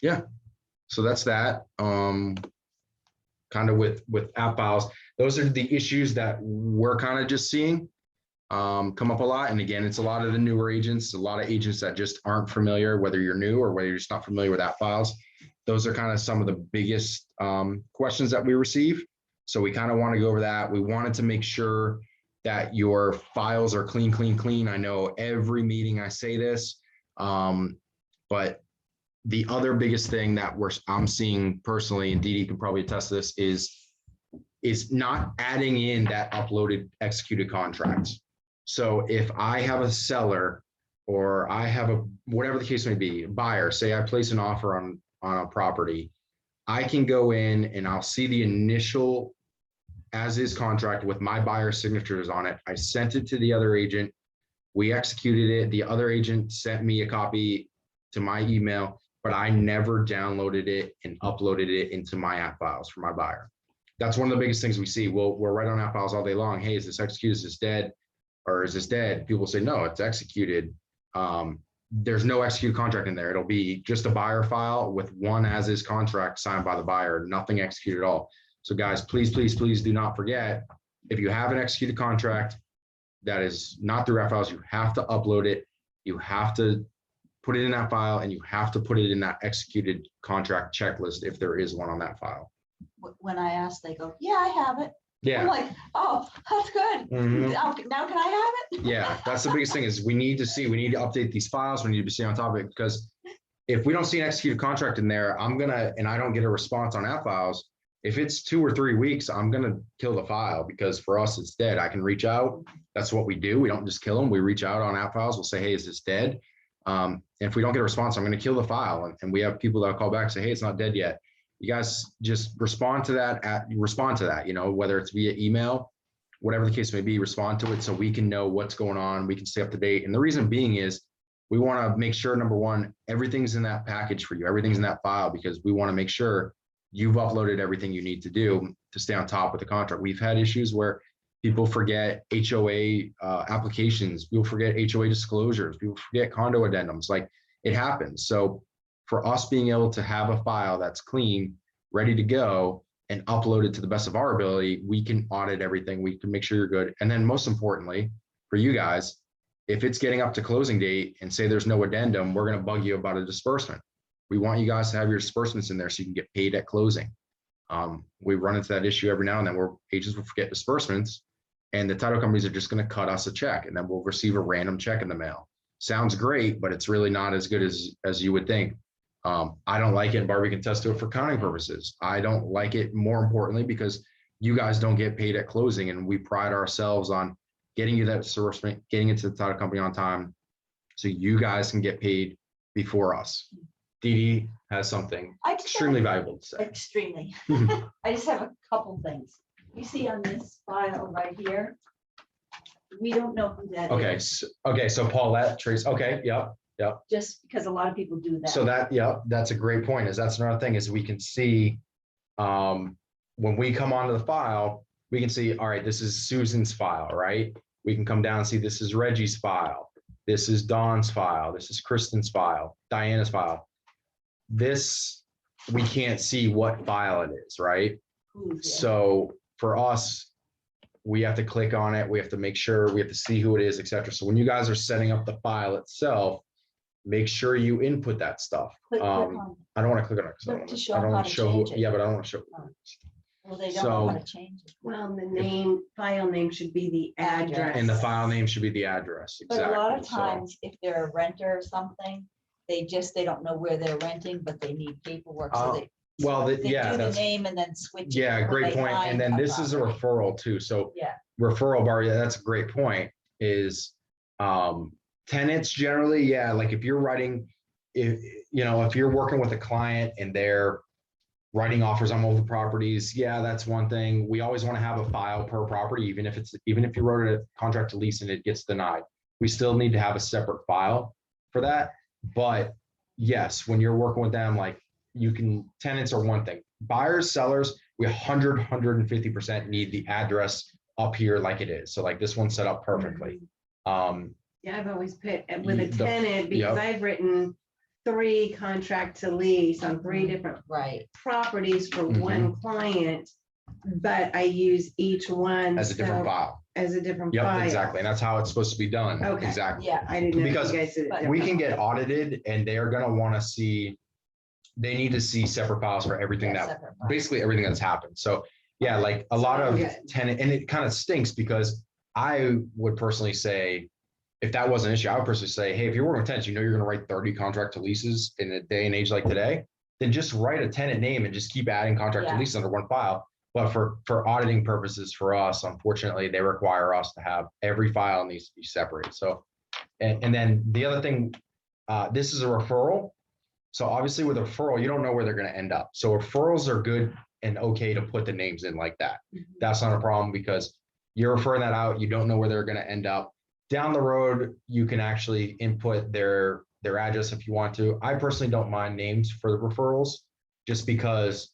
Yeah, so that's that. Kind of with AppFiles, those are the issues that we're kind of just seeing come up a lot. And again, it's a lot of the newer agents, a lot of agents that just aren't familiar, whether you're new or whether you're just not familiar with AppFiles. Those are kind of some of the biggest questions that we receive. So we kind of want to go over that. We wanted to make sure that your files are clean, clean, clean. I know every meeting I say this, but the other biggest thing that I'm seeing personally, and Dee Dee can probably attest to this, is not adding in that uploaded executed contracts. So if I have a seller or I have whatever the case may be, a buyer, say I place an offer on a property, I can go in and I'll see the initial as is contract with my buyer signatures on it. I sent it to the other agent. We executed it. The other agent sent me a copy to my email, but I never downloaded it and uploaded it into my AppFiles for my buyer. That's one of the biggest things we see. Well, we're right on AppFiles all day long. Hey, is this executed? Is this dead? Or is this dead? People say, no, it's executed. There's no executed contract in there. It'll be just a buyer file with one as is contract signed by the buyer, nothing executed at all. So guys, please, please, please do not forget, if you have an executed contract that is not through AppFiles, you have to upload it. You have to put it in that file, and you have to put it in that executed contract checklist if there is one on that file. When I ask, they go, yeah, I have it. I'm Yeah. like, oh, that's good. Mhm. Now can I have it? Yeah, that's the biggest thing is we need to update these files. We need to stay on top of it, because if we don't see an executed contract in there, and I don't get a response on AppFiles, if it's 2 or 3 weeks, I'm gonna kill the file, because for us it's dead. I can reach out. That's what we do. We don't just kill them. We reach out on AppFiles. We'll say, hey, is this dead? And if we don't get a response, I'm gonna kill the file. And we have people that call back and say, hey, it's not dead yet. You guys just respond to that, whether it's via email, whatever the case may be, respond to it so we can know what's going on. We can stay up to date. And the reason being is we want to make sure, number one, everything's in that package for you. Everything's in that file, because we want to make sure you've uploaded everything you need to do to stay on top of the contract. We've had issues where people forget HOA applications, people forget HOA disclosures, people forget condo addendums. Like, it happens. So for us being able to have a file that's clean, ready to go, and upload it to the best of our ability, we can audit everything. We can make sure you're good. And then most importantly, for you guys, if it's getting up to closing date and say there's no addendum, we're going to bug you about a disbursement. We want you guys to have your disbursements in there so you can get paid at closing. We run into that issue every now and then where agents will forget disbursements, and the title companies are just going to cut us a check, and then we'll receive a random check in the mail. Sounds great, but it's really not as good as you would think. I don't like it, and Barbie can attest to it for accounting purposes. I don't like it, more importantly, because you guys don't get paid at closing, and we pride ourselves on getting you that disbursement, getting it to the title company on time, so you guys can get paid before us. Dee Dee has something extremely valuable to say. Extremely. I just have a couple things. You see on this file right here, we don't know who that is. Okay, so Paulette, Trace, okay, yep. Just because a lot of people do that. So that's a great point. That's another thing is we can see when we come onto the file, we can see, all right, this is Susan's file, right? We can come down and see this is Reggie's file. This is Dawn's file. This is Kristen's file, Diana's file. This, we can't see what file it is, right? So for us, we have to click on it. We have to make sure, we have to see who it is, etc. So when you guys are setting up the file itself, make sure you input that stuff. Click I on don't want to click on it Look to because show I don't how want to to show who, change it. yeah, but I don't want to show. Well, they don't know how to change it. Well, the file name should be the address. And the file name should be the address. But Exactly. a lot of So- times, if they're a renter or something, they don't know where they're renting, but they need paperwork, so they. well, They yeah, do the that's, name and then switch it. yeah, when great they point. find And then this is a property. referral too. So Yeah, referral bar, yeah, that's a great point, is tenants generally, yeah, like if you're writing, if you're working with a client and they're writing offers on multiple properties. Yeah, that's one thing. We always want to have a file per property, even if you wrote a contract to lease and it gets denied, we still need to have a separate file for that. But yes, when you're working with them, like tenants are one thing. Buyers, sellers, we 150% need the address up here like it is. So like this one's set up perfectly. Yeah, I've always put with a The- tenant because I've written 3 contract to lease on 3 different Right. properties for one client, but I use each one as a different file. As a different Yep, file. exactly. And that's how it's supposed to be done. Okay. Exactly. Yeah. I didn't know Because if you guys did it we We differently. can get audited and they're going to want to see, they need to see separate files for everything Yeah, that, separate file. basically everything that's happened. So yeah, like a lot of Good. tenant, and it kind of stinks because I would personally say, if that was an issue, I would personally say, hey, if you're working with tenants, you know you're going to write 30 contract to leases in a day and age like today, then just write a tenant name and just keep adding contract to Yeah. leases under one file. But for auditing purposes for us, unfortunately, they require us to have every file needs to be separated. So, and then the other thing, this is a referral. So obviously with a referral, you don't know where they're going to end up. So referrals are good and okay to put the names in like that. That's not a problem because you're referring that out. You don't know where they're going to end up. Down the road, you can actually input their address if you want to. I personally don't mind names for the referrals just because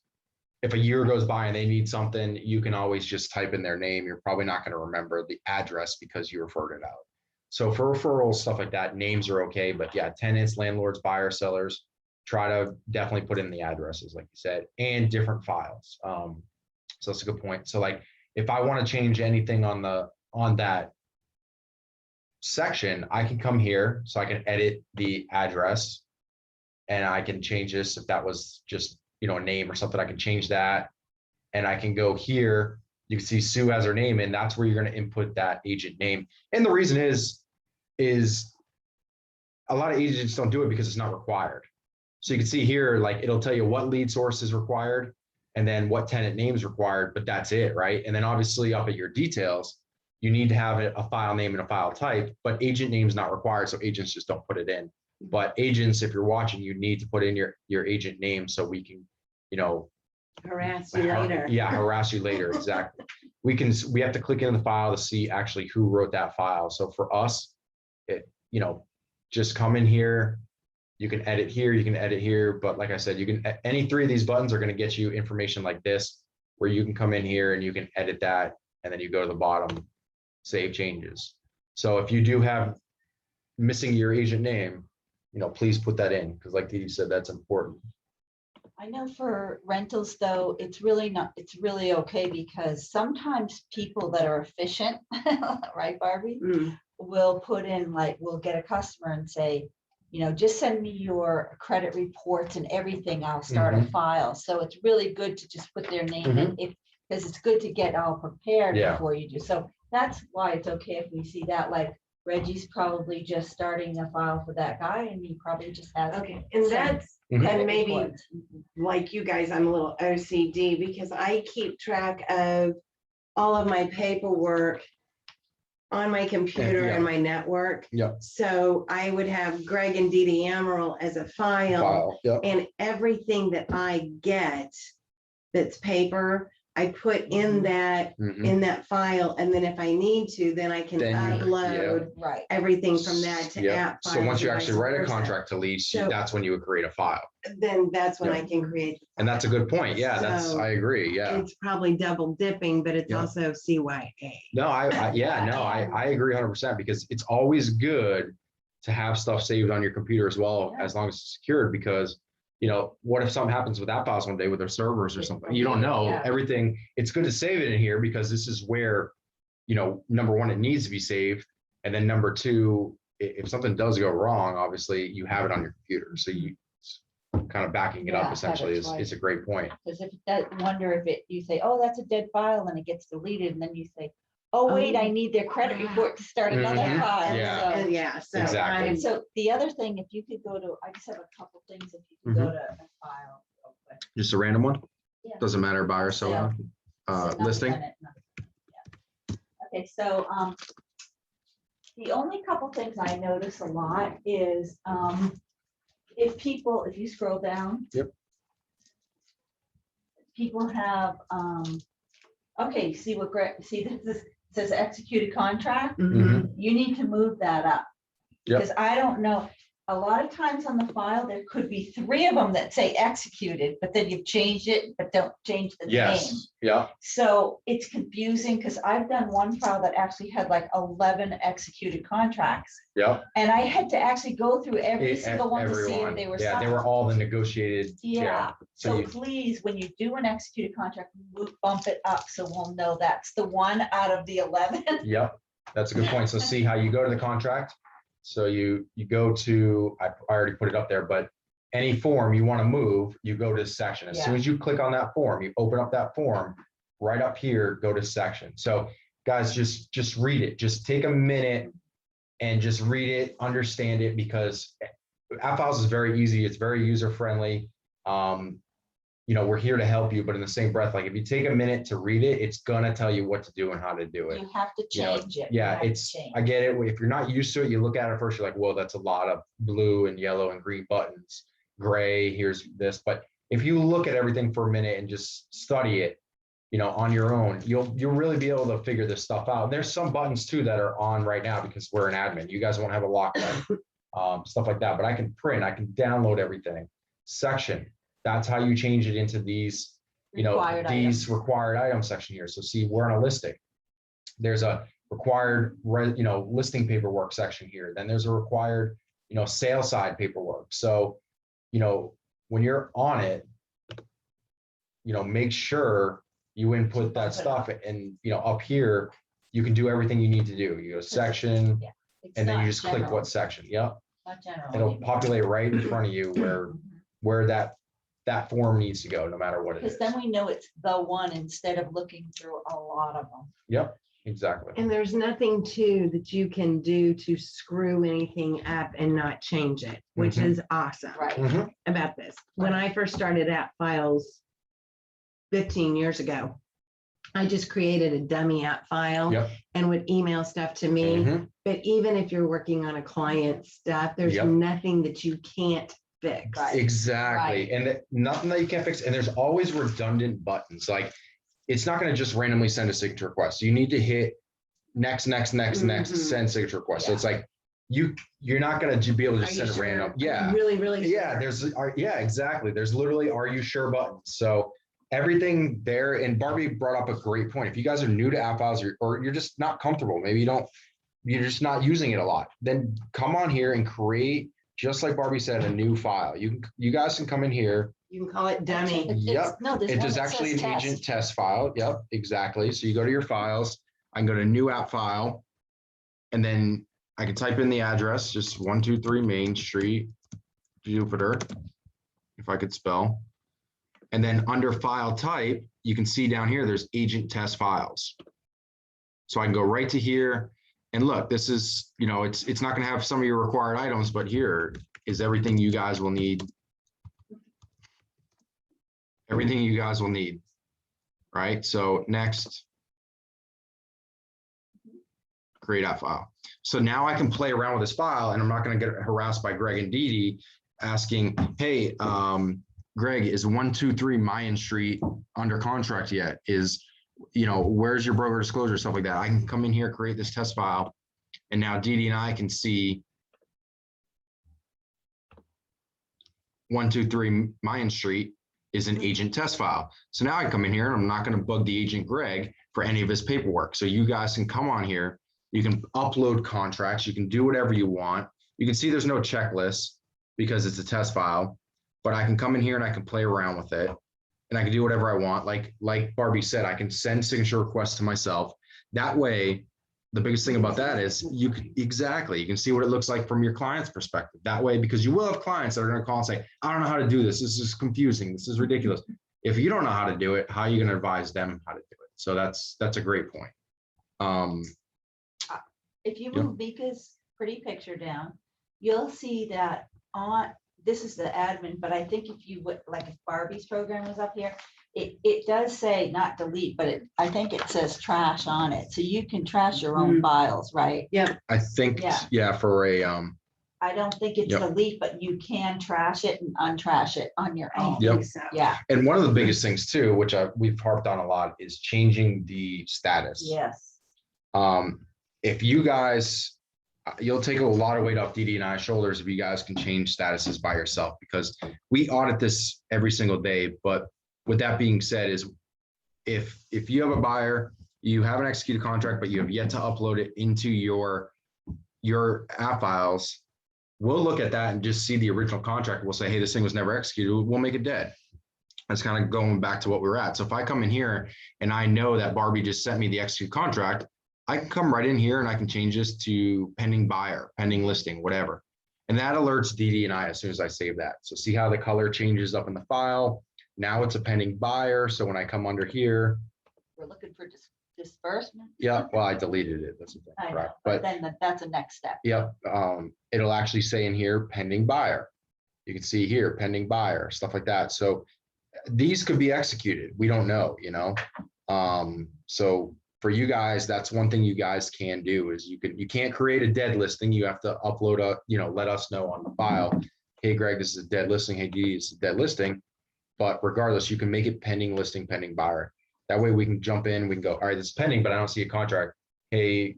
if a year goes by and they need something, you can always just type in their name. You're probably not going to remember the address because you referred it out. So for referrals, stuff like that, names are okay. But yeah, tenants, landlords, buyers, sellers, try to definitely put in the addresses, like you said, and different files. So that's a good point. So like, if I want to change anything on that section, I can come here, so I can edit the address, and I can change this if that was just a name or something. I can change that, and I can go here. You can see Sue has her name, and that's where you're going to input that agent name. And the reason is a lot of agents don't do it because it's not required. So you can see here, like it'll tell you what lead source is required and then what tenant name is required, but that's it, right? And then obviously up at your details, you need to have a file name and a file type, but agent name is not required. So agents just don't put it in. But agents, if you're watching, you need to put in your agent name so we can, Harass you later. Yeah, harass you later. Exactly. We have to click in the file to see actually who wrote that file. So for us, just come in here. You can edit here, you can edit here, but like I said, any 3 of these buttons are going to get you information like this, where you can come in here and you can edit that, and then you go to the bottom, save changes. So if you do have missing your agent name, please put that in, because like you said, that's important. I know for rentals though, it's really okay because sometimes people that are efficient, right, Barbie, will put in we'll get a customer and say, just send me your credit reports and everything. I'll start a file. So it's really good to just put their name in because it's good to get all prepared before you do. So that's why it's okay if we see that, like Reggie's probably just starting a file for that guy and he probably just has. Okay, and that's, and maybe like you guys, I'm a little OCD because I keep track of all of my paperwork on my computer and my network. Yeah. So I would have Greg and Dee Dee Amaral as a file, and everything that I get that's paper, I put in that file, and then if I need to, then I can upload everything from that to AppFiles. So once you actually write a contract to lease, that's when you would create a file. Then that's when I can create. And that's a good point. Yeah, So I agree. Yeah. It's probably double dipping, but it's also CYA. No, I agree 100% because it's always good to have stuff saved on your computer as well, as long as it's secured, because what if something happens with AppFiles one day with their servers or something? You don't know everything. It's good to save it in here because this is where, number one, it needs to be saved. And then number 2, if something does go wrong, obviously you have it on your computer. So you kind of backing it up essentially is a great point. Because if that wonder if you say, oh, that's a dead file and it gets deleted. And then you say, oh, wait, I need their credit report to start another file. So exactly. And so the other thing, if you could go to, I just have a couple things, if you could go to a file. Real quick. Just a random one? Yeah. Doesn't matter, buyer or seller? Listing? Okay, so the only couple things I notice a lot is if you scroll down. Yep. people have, okay, see what Greg, see this is, says executed contract. Mhm. You need to move that up. Yep. Because I don't know, a lot of times on the file, there could be 3 of them that say executed, but then you've changed it, but don't change the name. Yes, yeah, So it's confusing because I've done one file that actually had like 11 executed contracts. yeah. And I had to actually go through every single one to see Everyone, if they were yeah, they signed. were all the negotiated. Yeah, So so you, please, when you do an executed contract, bump it up so we'll know that's the one out of the 11. yep, that's a good point. So see how you go to the contract. So you go to, I already put it up there, but any form you want to move, you go to section. As soon as you click on that form, you open up that form, right up here, go to section. So guys, just read it. Just take a minute and just read it, understand it, because AppFiles is very easy. It's very user friendly. You know, we're here to help you, but in the same breath, like if you take a minute to read it, it's gonna tell you what to do and how to do it. You have to You know, change it. yeah, You have to it's, change. I get it. If you're not used to it, you look at it first, you're like, whoa, that's a lot of blue and yellow and green buttons, gray, here's this. But if you look at everything for a minute and just study it, you know, on your own, you'll really be able to figure this stuff out. And there's some buttons too that are on right now because we're an admin. You guys won't have a lock button, stuff like that. But I can print, I can download everything. Section, that's how you change it into these, you know, these required item section here. So see, we're on a listing. There's a required, you know, listing paperwork section here. Then there's a required, you know, sales side paperwork. So, you know, when you're on it, you know, make sure you input that stuff, and, you know, up here, you can do everything you need to do. You go section, and then you just click what section. Yep. Not general. It'll populate right in front of you where that form needs to go, no matter what it is. Because then we know it's the one instead of looking through a lot of them. Yep, exactly. And there's nothing too that you can do to screw anything up and not change it, which is awesome Right. about this. When I first started AppFiles 15 years ago, I just created a dummy app file Yep. and would email stuff to me. Mhm. But even if you're working on a client stuff, there's Yep. nothing that you can't fix. Right. Exactly. Right. And nothing that you can't fix. And there's always redundant buttons. Like, it's not going to just randomly send a signature request. You need to hit next, send signature request. So it's like, you're not going to be able to just send a random. Yeah. Really Yeah. sure. Exactly. There's literally, are you sure buttons. So everything there, and Barbie brought up a great point. If you guys are new to AppFiles, or you're just not comfortable, maybe you're just not using it a lot, then come on here and create, just like Barbie said, a new file. You guys can come in here. You can call it dummy. Yep. No, there's It one is that actually says an test. agent test file. Yep, exactly. So you go to your files, I can go to new app file, and then I can type in the address, just 123 Main Street, Jupiter, if I could spell. And then under file type, you can see down here, there's agent test files. So I can go right to here. And look, this is, you know, it's not going to have some of your required items, but here is everything you guys will need. Everything you guys will need, right? So next, create app file. So now I can play around with this file, and I'm not going to get harassed by Greg and Dee Dee asking, hey, Greg, is 123 Main Street under contract yet? Is, you know, where's your broker disclosure, stuff like that. I can come in here, create this test file, and now Dee Dee and I can see 123 Main Street is an agent test file. So now I come in here and I'm not going to bug the agent Greg for any of his paperwork. So you guys can come on here, you can upload contracts, you can do whatever you want. You can see there's no checklist because it's a test file, but I can come in here and I can play around with it, and I can do whatever I want. Like Barbie said, I can send signature requests to myself. That way, the biggest thing about that is you can see what it looks like from your client's perspective. That way, because you will have clients that are going to call and say, I don't know how to do this. This is confusing. This is ridiculous. If you don't know how to do it, how are you going to advise them how to do it? So that's a great point. If you move Mika's pretty picture down, you'll see that this is the admin, but I think if you would, like if Barbie's program was up here, it does say not delete, but I think it says trash on it. So you can trash your own files, right? Yeah. I think, Yeah. yeah, for a, I don't think it's Yep. delete, but you can trash it and untrash it on your I own. Yep. think so. Yeah, And one of the biggest things too, which we've harped on a lot, is changing the status. yes. If you guys, you'll take a lot of weight off DD and I's shoulders if you guys can change statuses by yourself, because we audit this every single day. But with that being said, is if you have a buyer, you have an executed contract, but you have yet to upload it into your AppFiles, we'll look at that and just see the original contract. We'll say, hey, this thing was never executed. We'll make it dead. That's kind of going back to what we were at. So if I come in here and I know that Barbie just sent me the executed contract, I can come right in here and I can change this to pending buyer, pending listing, whatever. And that alerts DD and I as soon as I save that. So see how the color changes up in the file. Now it's a pending buyer. So when I come under here, We're looking for disbursement. yeah, well, I deleted it. That's the thing, I know, correct. but But then that's a next step. yep, it'll actually say in here, pending buyer. You can see here, pending buyer, stuff like that. So these could be executed. We don't know, so for you guys, that's one thing you guys can do is you can't create a dead listing. You have to upload let us know on the file. Hey, Greg, this is a dead listing. Hey, Dee, it's a dead listing. But regardless, you can make it pending listing, pending buyer. That way we can jump in, we can go, all right, this is pending, but I don't see a contract. Hey,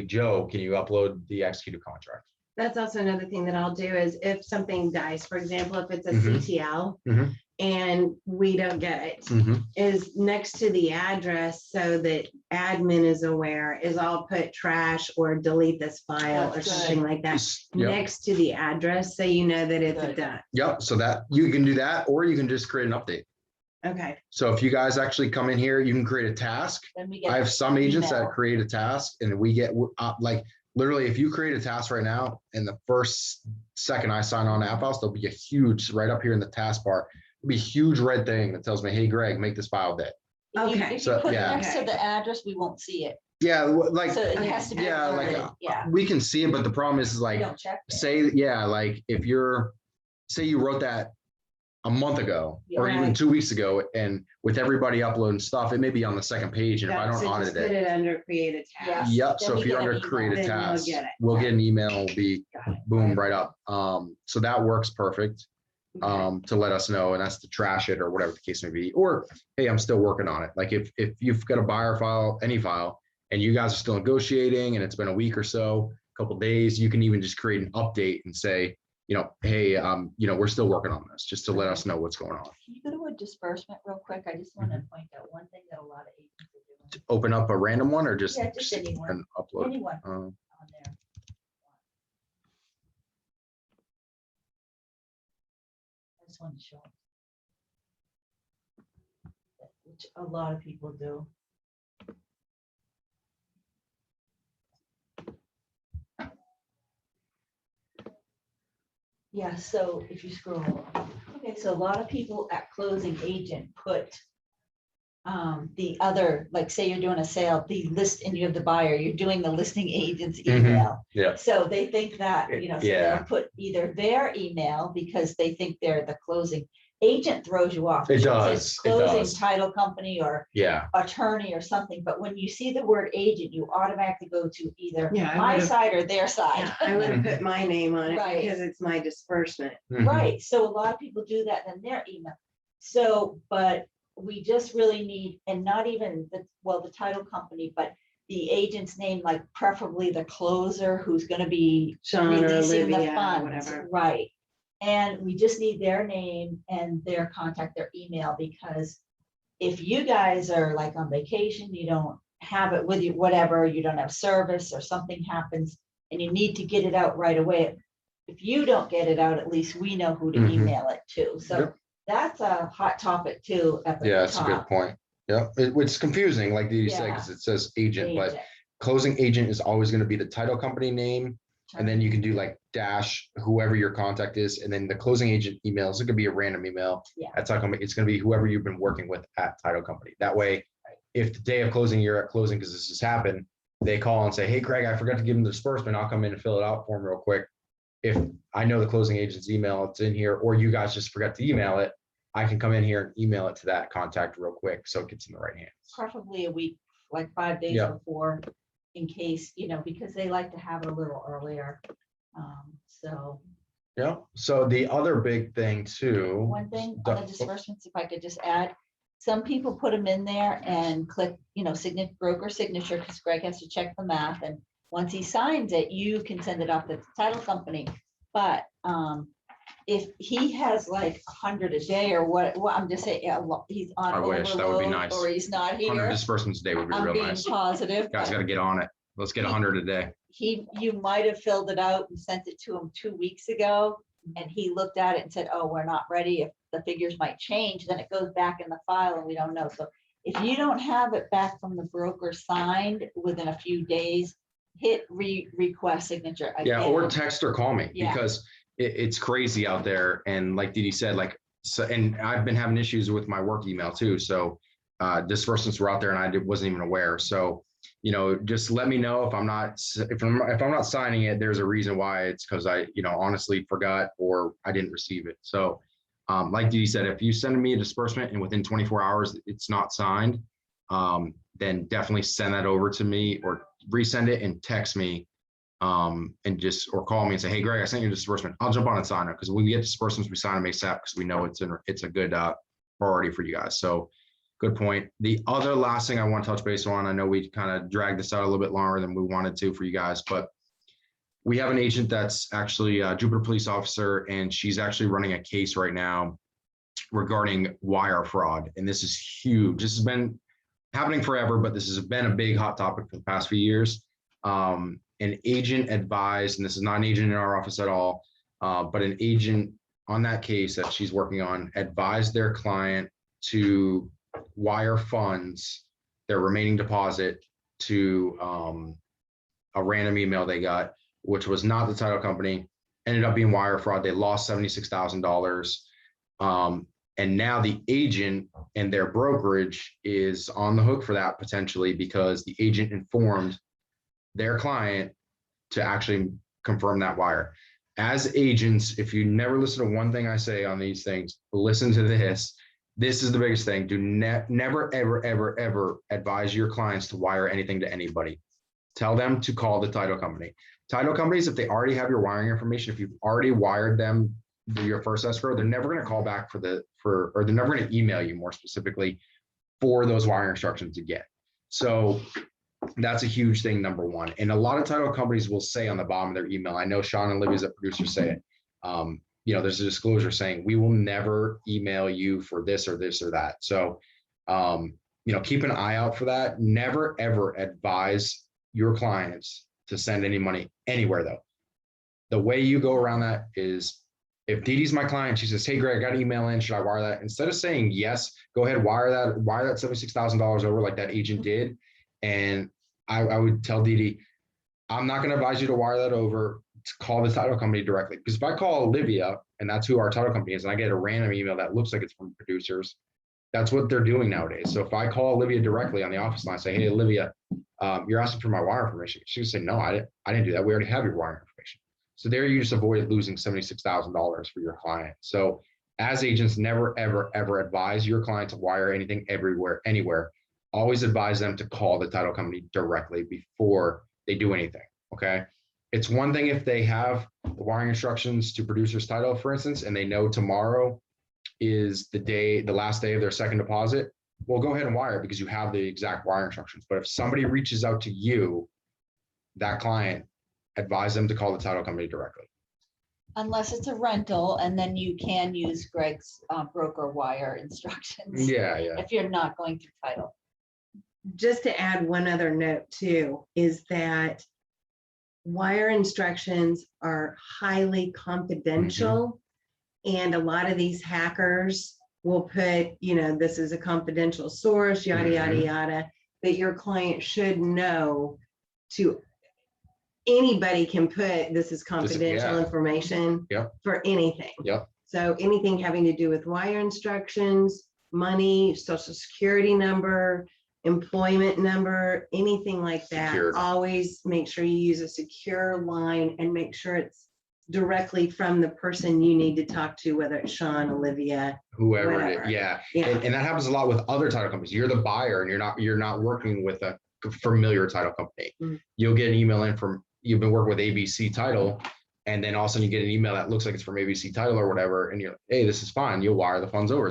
Joe, can you upload the executed contract? That's also another thing that I'll do is if something dies, for example, if it's a Mhm. CTL Mhm. and we don't get it, is next to the address so that admin is aware, is I'll put trash or delete this file or That's good. something like that Yep. next to the address, so you know that it's Good. done. Yep. So that you can do that, or you can just create an update. Okay. So if you guys actually come in here, you can create a task. Then we I get, have some agents that email. create a task and we get like literally if you create a task right now and the first second I sign on to AppFiles, there'll be a huge right up here in the task bar. There'll be a huge red thing that tells me, hey, Greg, make this file dead. Okay. If So, you put it yeah. next to the address, we won't see it. Yeah, like, So it okay. has to be. yeah, like alerted. Yeah. we can see it, but the problem is We like, don't check it. say, yeah, like if say you wrote that a month ago or even Right. 2 weeks ago, and with everybody uploading stuff, it may be on the second page. And if I don't So just audit put it, it under create a task. Yeah. yep. Then So we if you're get an under email. create a Then we'll task, get it. we'll get an email, will be Got it. boom right up. So that works perfect Okay. to let us know, and that's to trash it or whatever the case may be. Or hey, I'm still working on it. Like if you've got a buyer file, any file, and you guys are still negotiating and it's been a week or so, a couple days, you can even just create an update and say, hey, we're still working on this, just to let us know what's going on. Can you go to a disbursement real quick? I just want to point out one thing that a lot of agents are doing. Open up a random one or just Yeah, just anyone. an upload. Anyone on there. I just want to show. Which a lot of people do. Yeah, so if you scroll, okay, so a lot of people at closing agent put the other, like say you're doing a sale, the list and you have the buyer, you're doing the listing agent's email. Yeah. So they think that, so Yeah. they'll put either their email because they think they're the closing agent throws you off. It says does, it Closing does. title company or Yeah. attorney or something, but when you see the word agent, you automatically go to either Yeah, I my would've- side or their side. Yeah, I would have put my name on it Right. because it's my disbursement. Mhm. Right, so a lot of people do that in their email. So, but we just really need, and not even the title company, but the agent's name, like preferably the closer who's gonna be Sean or releasing the Olivia, or funds, whatever. right? And we just need their name and their contact, their email, because if you guys are like on vacation, you don't have it with you, whatever, you don't have service or something happens and you need to get it out right away. If you don't get it out, at least we know who to Mhm. email it to. So Yep. that's a hot topic too at the Yeah, that's a good top. point. Yeah, it's confusing, like you said, Yeah. because it says agent, but Agent. closing agent is always going to be the title company name. And then you can do like dash whoever your contact is, and then the closing agent emails. It could be a random email. Yeah. At title company, it's going to be whoever you've been working with at title company. That way, if the day of closing you're at closing because this has happened, they call and say, "Hey, Craig, I forgot to give them the disbursement. I'll come in and fill it out for them real quick." If I know the closing agent's email, it's in here, or you guys just forgot to email it, I can come in here and email it to that contact real quick, so it gets in the right hands. Preferably a week, like 5 days Yeah. before, in case, because they like to have it a little earlier. So Yeah. So the other big thing too. one thing on the disbursements, if I could just add, some people put them in there and click, broker signature, because Greg has to check the math. And once he signs it, you can send it off to the title company. But if he has like 100 a day or what, I'm just saying, he's on I wish that would be overload nice. or he's not 100 here. disbursements a day would be I'm real being nice. positive. Guys but got to get on it. Let's get 100 a day. you might have filled it out and sent it to him 2 weeks ago. And he looked at it and said, oh, we're not ready. If the figures might change, then it goes back in the file and we don't know. So if you don't have it back from the broker signed within a few days, hit request signature. Yeah, again. or text or call me Yeah. because it's crazy out there. And like Dee Dee said, and I've been having issues with my work email too. So disbursements were out there and I wasn't even aware. So, just let me know if I'm not signing it, there's a reason why. It's because I, honestly forgot or I didn't receive it. So like Dee Dee said, if you send me a disbursement and within 24 hours it's not signed, then definitely send that over to me or resend it and text me or call me and say, hey, Greg, I sent you a disbursement. I'll jump on and sign it because when we get disbursements, we sign them ASAP because we know it's a good priority for you guys. So good point. The other last thing I want to touch base on, I know we kind of dragged this out a little bit longer than we wanted to for you guys, but we have an agent that's actually a Jupiter police officer, and she's actually running a case right now regarding wire fraud. And this is huge. This has been happening forever, but this has been a big hot topic for the past few years. An agent advised, and this is not an agent in our office at all, but an agent on that case that she's working on advised their client to wire funds, their remaining deposit, to a random email they got, which was not the title company, ended up being wire fraud. They lost $76,000. And now the agent and their brokerage is on the hook for that potentially because the agent informed their client to actually confirm that wire. As agents, if you never listen to one thing I say on these things, listen to this. This is the biggest thing. Do never, ever, ever, ever advise your clients to wire anything to anybody. Tell them to call the title company. Title companies, if they already have your wiring information, if you've already wired them your first escrow, they're never going to call back or they're never going to email you more specifically for those wiring instructions again. So that's a huge thing, number one. And a lot of title companies will say on the bottom of their email, I know Sean and Libby's at producers say it, there's a disclosure saying we will never email you for this or this or that. So, keep an eye out for that. Never, ever advise your clients to send any money anywhere though. The way you go around that is if Dee Dee's my client, she says, hey, Greg, I got an email in, should I wire that? Instead of saying yes, go ahead, wire that $76,000 over like that agent did. And I would tell Dee Dee, I'm not going to advise you to wire that over, to call the title company directly. Because if I call Olivia, and that's who our title company is, and I get a random email that looks like it's from producers, that's what they're doing nowadays. So if I call Olivia directly on the office line, say, hey, Olivia, you're asking for my wire information. She would say, no, I didn't do that. We already have your wire information. So there you just avoid losing $76,000 for your client. So as agents, never, ever, ever advise your client to wire anything anywhere. Always advise them to call the title company directly before they do anything, okay? It's one thing if they have the wiring instructions to producer's title, for instance, and they know tomorrow is the last day of their second deposit. Well, go ahead and wire it because you have the exact wire instructions. But if somebody reaches out to you, that client, advise them to call the title company directly. Unless it's a rental, and then you can use Greg's broker wire instructions. Yeah. If you're not going through title. Just to add one other note too, is that wire instructions are highly confidential. And a lot of these hackers will put, this is a confidential source, yada, yada, yada, that your client should know. Anybody can put this is confidential information for anything. So anything having to do with wire instructions, money, social security number, employment number, anything like that, Secured. Always make sure you use a secure line and make sure it's directly from the person you need to talk to, whether it's Sean, Olivia, Whoever whatever. it is. Yeah. And that happens a lot with other title companies. You're the buyer and you're not working with a familiar title company. You'll get an email in from, you've been working with ABC Title And then all of a sudden you get an email that looks like it's from ABC Title or whatever, and you're, hey, this is fine. You'll wire the funds over.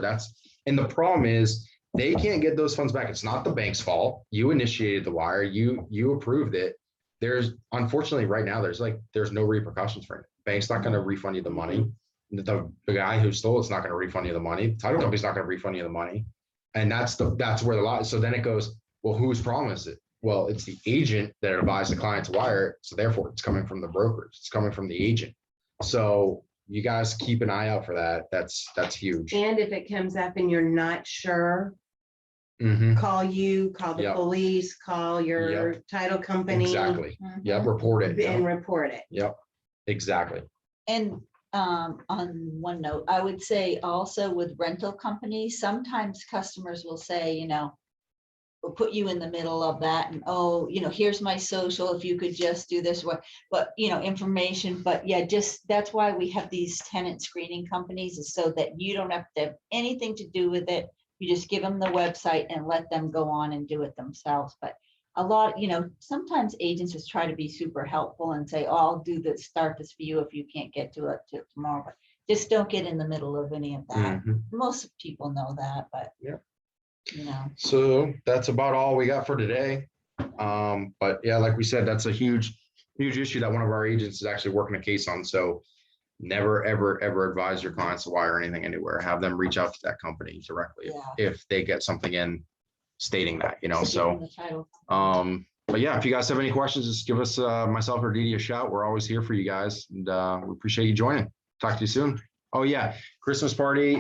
And the problem is they can't get those funds back. It's not the bank's fault. You initiated the wire. You approved it. There's unfortunately right now there's no repercussions for it. Bank's not going to refund you the money. The guy who stole it's not going to refund you the money. The title company's not going to refund you the money. And that's where the lot. So then it goes, well, whose problem is it? Well, it's the agent that advised the client to wire it. So therefore it's coming from the brokerage. It's coming from the agent. So you guys keep an eye out for that. That's huge. And if it comes up and you're not sure, Mhm. call the Yep. police, call your title company. Exactly. Mhm. Yep. Report it. And Yep. report it. Yep. Exactly. And on one note, I would say also with rental companies, sometimes customers will say, we'll put you in the middle of that and, oh, here's my social, if you could just do this, but information, but yeah, just, that's why we have these tenant screening companies, is so that you don't have to have anything to do with it. You just give them the website and let them go on and do it themselves. But a lot, sometimes agents just try to be super helpful and say, oh, I'll start this for you if you can't get to it till tomorrow, but just don't get in the middle of any of that. Mhm. Most people know that, but Yeah. So that's about all we got for today. But yeah, like we said, that's a huge issue that one of our agents is actually working a case on. So never, ever, ever advise your clients to wire anything anywhere. Have them reach out to that company directly if they get something in stating that, so, but yeah, if you guys have any questions, just give us, myself or Dee a shout. We're always here for you guys, and we appreciate you joining. Talk to you soon. Oh yeah, Christmas party.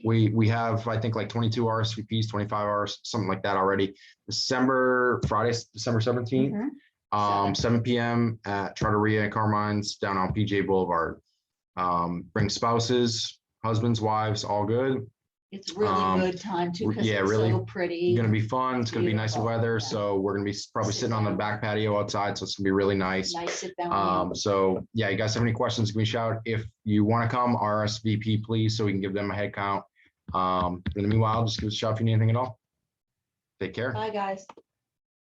We have, I think, like 22 RSVPs, 25 hours, something like that already. Friday, December 17th, 7 p.m. at Trattoria and Carmine's down on PJ Boulevard. Bring spouses, husbands, wives, all good. It's really good time too, because it's really so pretty. Gonna be fun. It's gonna be nice weather, so we're gonna be probably sitting on the back patio outside, so it's gonna be really nice. Nice sit down. So yeah, you guys have any questions, give me a shout. If you want to come, RSVP please, so we can give them a head count. In the meanwhile, just give us a shout if you need anything at all. Take care. Bye, guys.